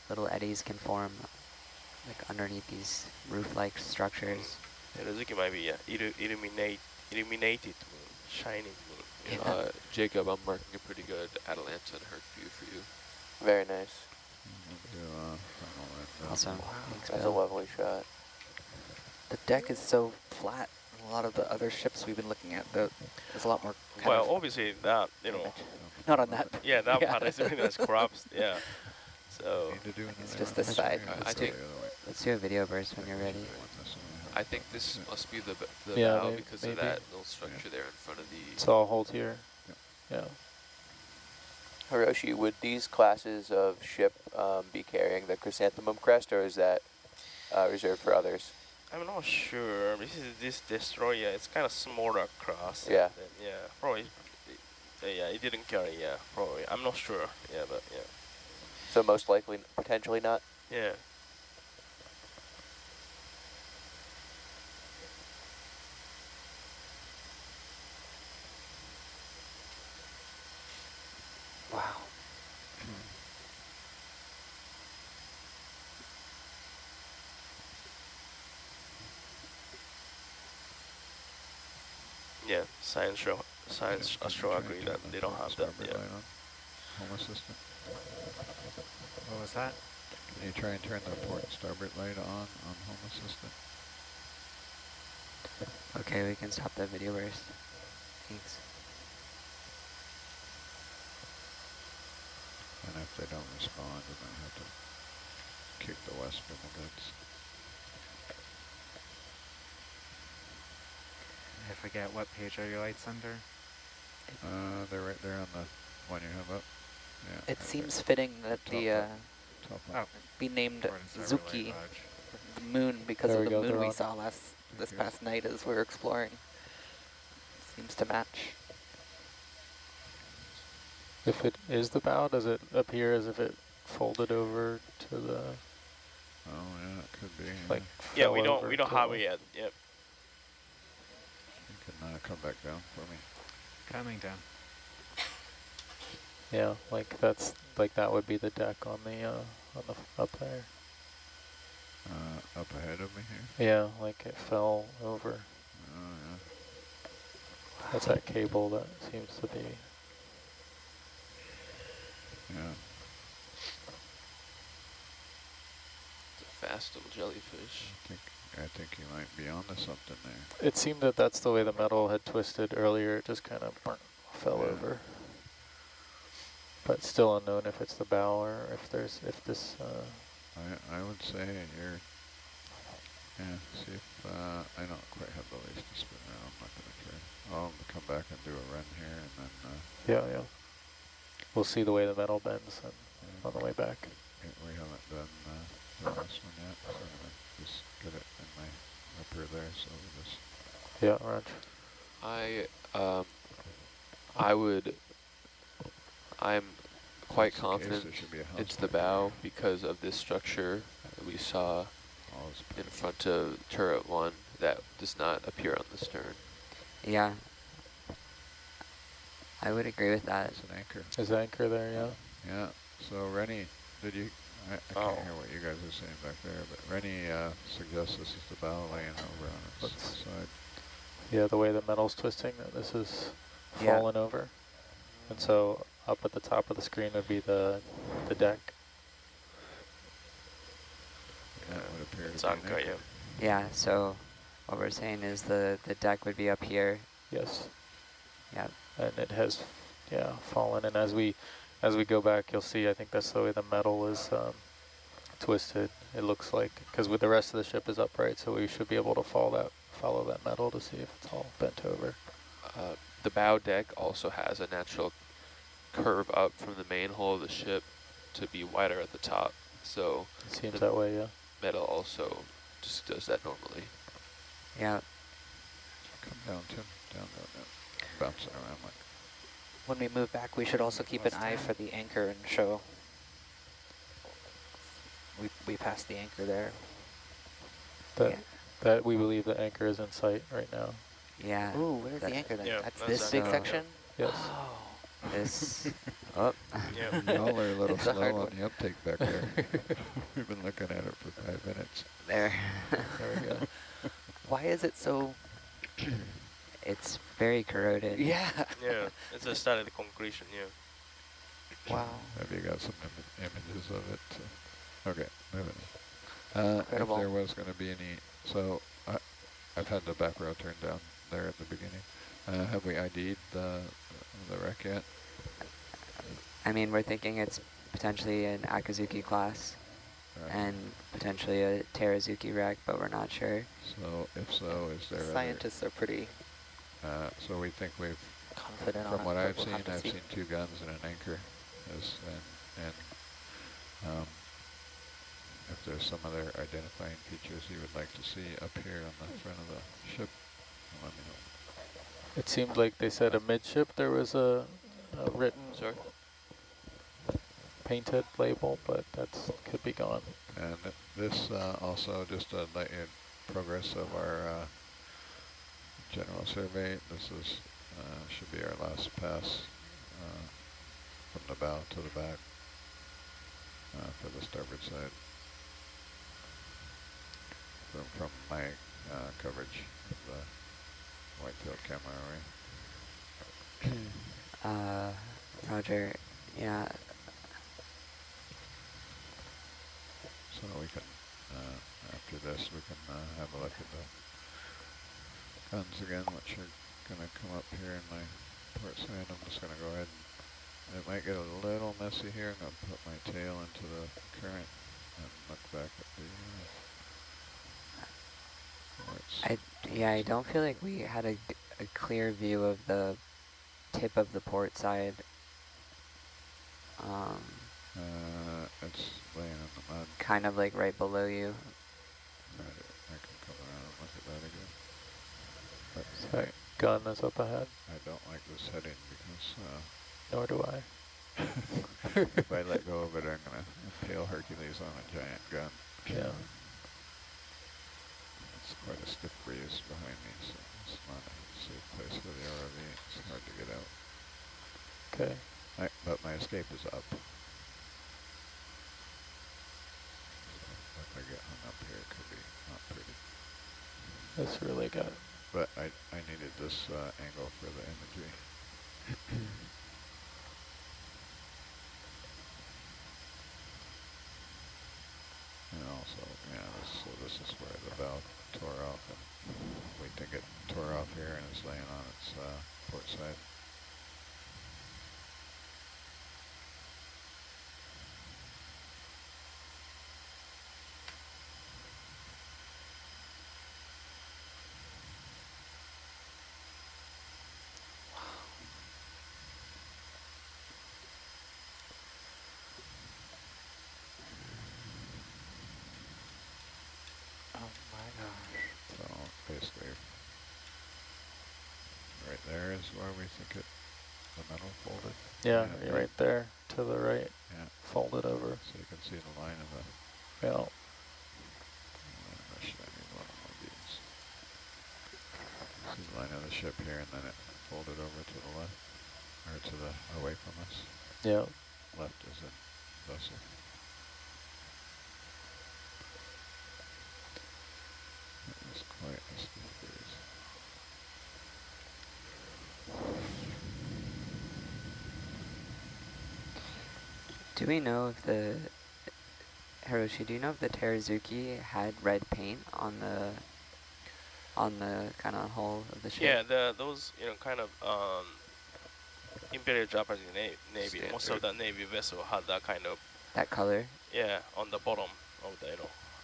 little eddies can form like underneath these roof-like structures. Teruzuki might be illuminated moon, shining moon. Yeah. Jacob, I'm marking a pretty good Atalanta and Herc view for you. Very nice. Awesome. Wow. Thanks, That's a Bill. lovely shot. The deck is so flat. A lot of the other ships we've been looking at, there's a lot more Well, obviously that, not on that. yeah, that part is really nice crops, yeah. So It's just this side. Let's do a video burst when you're ready. I think this must be the Yeah, bow because maybe. of that little structure there in front of the... So I'll hold here. Yeah. Hiroshi, would these classes of ship be carrying the chrysanthemum crest, or is that reserved for others? I'm not sure. This destroyer. It's kind of smaller class. Yeah. Yeah, probably. Yeah, it didn't carry. Yeah, probably. I'm not sure. Yeah, but yeah. So most likely, potentially not? Yeah. Wow. Yeah, science Can you astro try agree and that turn the they don't port and have that. starboard Yeah. light on? Home assistant. What was that? Can you try and turn the port and starboard light on home assistant? Okay, we can stop the video burst. Thanks. And if they don't respond, we might have to kick the Wasp in the guts. I forget, what page are your lights under? They're right there on the one you have up. Yeah. It right seems there. fitting that Top the top one. Oh, be named port and starboard light Zuki, lodge. the moon, because There of we the go, moon they're we on. saw this past night as we were exploring. Seems to match. If it is the bow, does it appear as if it folded over to the, Oh yeah, it could be. like, Yeah, fell we don't over to have the- it yet. Yep. You can come back down for me. Coming down. Yeah, like that's, like that would be the deck on the up there. Up ahead of me here. Yeah, like it fell over. Oh yeah. That's that cable that seems to be. Yeah. It's a fast little jellyfish. I think you might be onto something there. It seemed that that's the way the metal had twisted earlier. It just kind of fell Yeah. over. But still unknown if it's the bow or if this. I would say you're. Yeah. See if I don't quite have the least to spin around. I'm not gonna try. I'll come back and do a run here and then. Yeah. We'll see the way the metal bends on the way back. We haven't done the last one yet, so I'm gonna just get it in my upper there. So we just. Yeah, Roger. I'm quite That's the case, confident there should be a house it's the back there. bow because of this structure that we saw All is in front of turret 1 that does not appear on the stern. Yeah. I would agree with that. It's an anchor. Is anchor there, yeah? Yeah. So Rennie, did you? I can't hear what you guys are saying back there, but Rennie suggests this is the bow laying over on its side. Yeah, the way the metal's twisting, that this is Yeah. fallen over. And so up at the top of the screen would be the deck. That would appear It's to be an anchor, anchor. yeah. Yeah, so what we're saying is the deck would be up here. Yes. Yeah. And it has, yeah, fallen. And as we go back, you'll see, I think that's the way the metal is twisted. It looks like, because with the rest of the ship is upright, so we should be able to follow that metal to see if it's all bent over. The bow deck also has a natural curve up from the main hull of the ship to be wider at the top. So It seems that way, yeah. metal also just does that normally. Yeah. Come down, Tim. Down. Bouncing around like. When we move back, we should also keep an eye for the anchor and show. We passed the anchor there. That we believe the anchor is in sight right now. Yeah. Ooh, where's the anchor then? Yeah, That's that's this the big anchor. section? Yes. Oh. This. Oh. Yeah. Y'all are a little It's a hard slow on one. the uptake back there. We've been looking at it for 5 minutes. There. There we go. Why is it so... It's very corroded. Yeah. Yeah, it's a started concretion, yeah. Wow. Have you got some images of it? Okay, moving on. If Incredible. there was going to be any, so I've had the back row turned down there at the beginning. Have we ID'd the wreck yet? I mean, we're thinking it's potentially an Akazuki class Right. and potentially a Teruzuki wreck, but we're not sure. So if so, is there Scientists are pretty so we think we've, confident on it. from what but I've we'll seen, have to I've see. seen 2 guns and an anchor. If there's some other identifying features you would like to see up here on the front of the ship, let me know. It seemed like they said amidship there was a written Sorry? painted label, but that could be gone. And this also just a progress of our general survey. This is should be our last pass from the bow to the back for the starboard side. From my coverage of white-tailed camera, are Roger, yeah. we? So we can, after this, we can have a look at the guns again, which are going to come up here in my port side. I'm just going to go ahead and it might get a little messy here. I'm going to put my tail into the current and look back at the I don't feel like we had a clear view of the tip of the port side. It's laying in the mud. Kind of like right below you. I can come around and look at that again. But Sorry, gun is up ahead. I don't like this heading because Nor do I. if I let go of it, I'm going to impale Hercules on a giant gun. Yeah. It's quite a stiff breeze behind me, so it's not a safe place for the ROV. It's hard to get out. Okay. But my escape is up. So if I get hung up here, it could be not pretty. That's really good. But I needed this angle for the imagery. And also, yeah, this is where the bow tore off, and we think it tore off here and is laying on its port side. Oh my gosh. So basically, right there is where we think the metal folded. Yeah, right there to the right. Yeah. Folded over. So you can see the line of the. Yeah. Should I need one more of these? See the line of the ship here, and then it folded over to the left, or to the away from us. Yeah. Left is a vessel. That was quite a stiff breeze. Do we know if the Hiroshi, do you know if the Teruzuki had red paint on the kind of hull of the ship? Yeah, those kind of Imperial Japanese Navy. Standard. Most of the Navy vessel had that kind of That color? on the bottom of the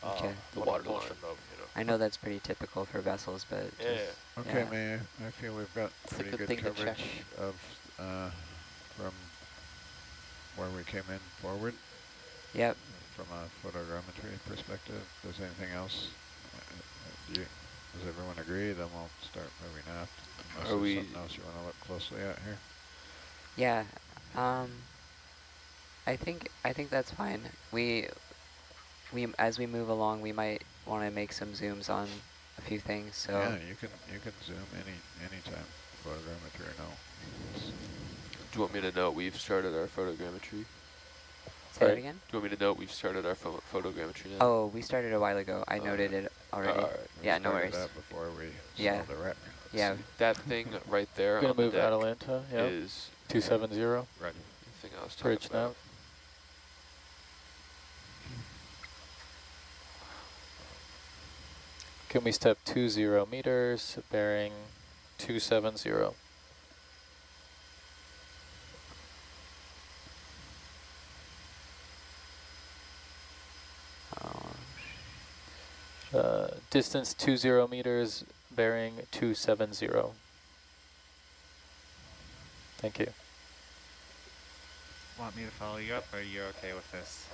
Okay. The bottom waterline. portion of I know that's pretty typical for vessels, but just, Okay, yeah. man. I feel we've got It's a pretty good good thing to check. coverage of from where we came in forward. Yep. From a photogrammetry perspective, if there's anything else, does everyone agree? Then we'll start moving aft. Unless Are there's we? something else you want to look closely at here? Yeah. I think that's fine. We as we move along, we might want to make some zooms on a few things. So yeah, you can zoom anytime, photogrammetry or no. Do you want me to note we've started our photogrammetry? say that again. Do you want me to note we've started our photogrammetry now? Oh, we started a while ago. I noted it already. Alright. Yeah, no worries. That before we Yeah. saw the wreck. Yeah. See, that thing right there Gonna on the move deck Atalanta. Yeah. is 270. Ready. the thing I was talking Bridge about. nav. Can we step 20 meters, bearing 270? Distance 20 meters, bearing 270. Thank you. Want me to follow you up, or are you okay with this?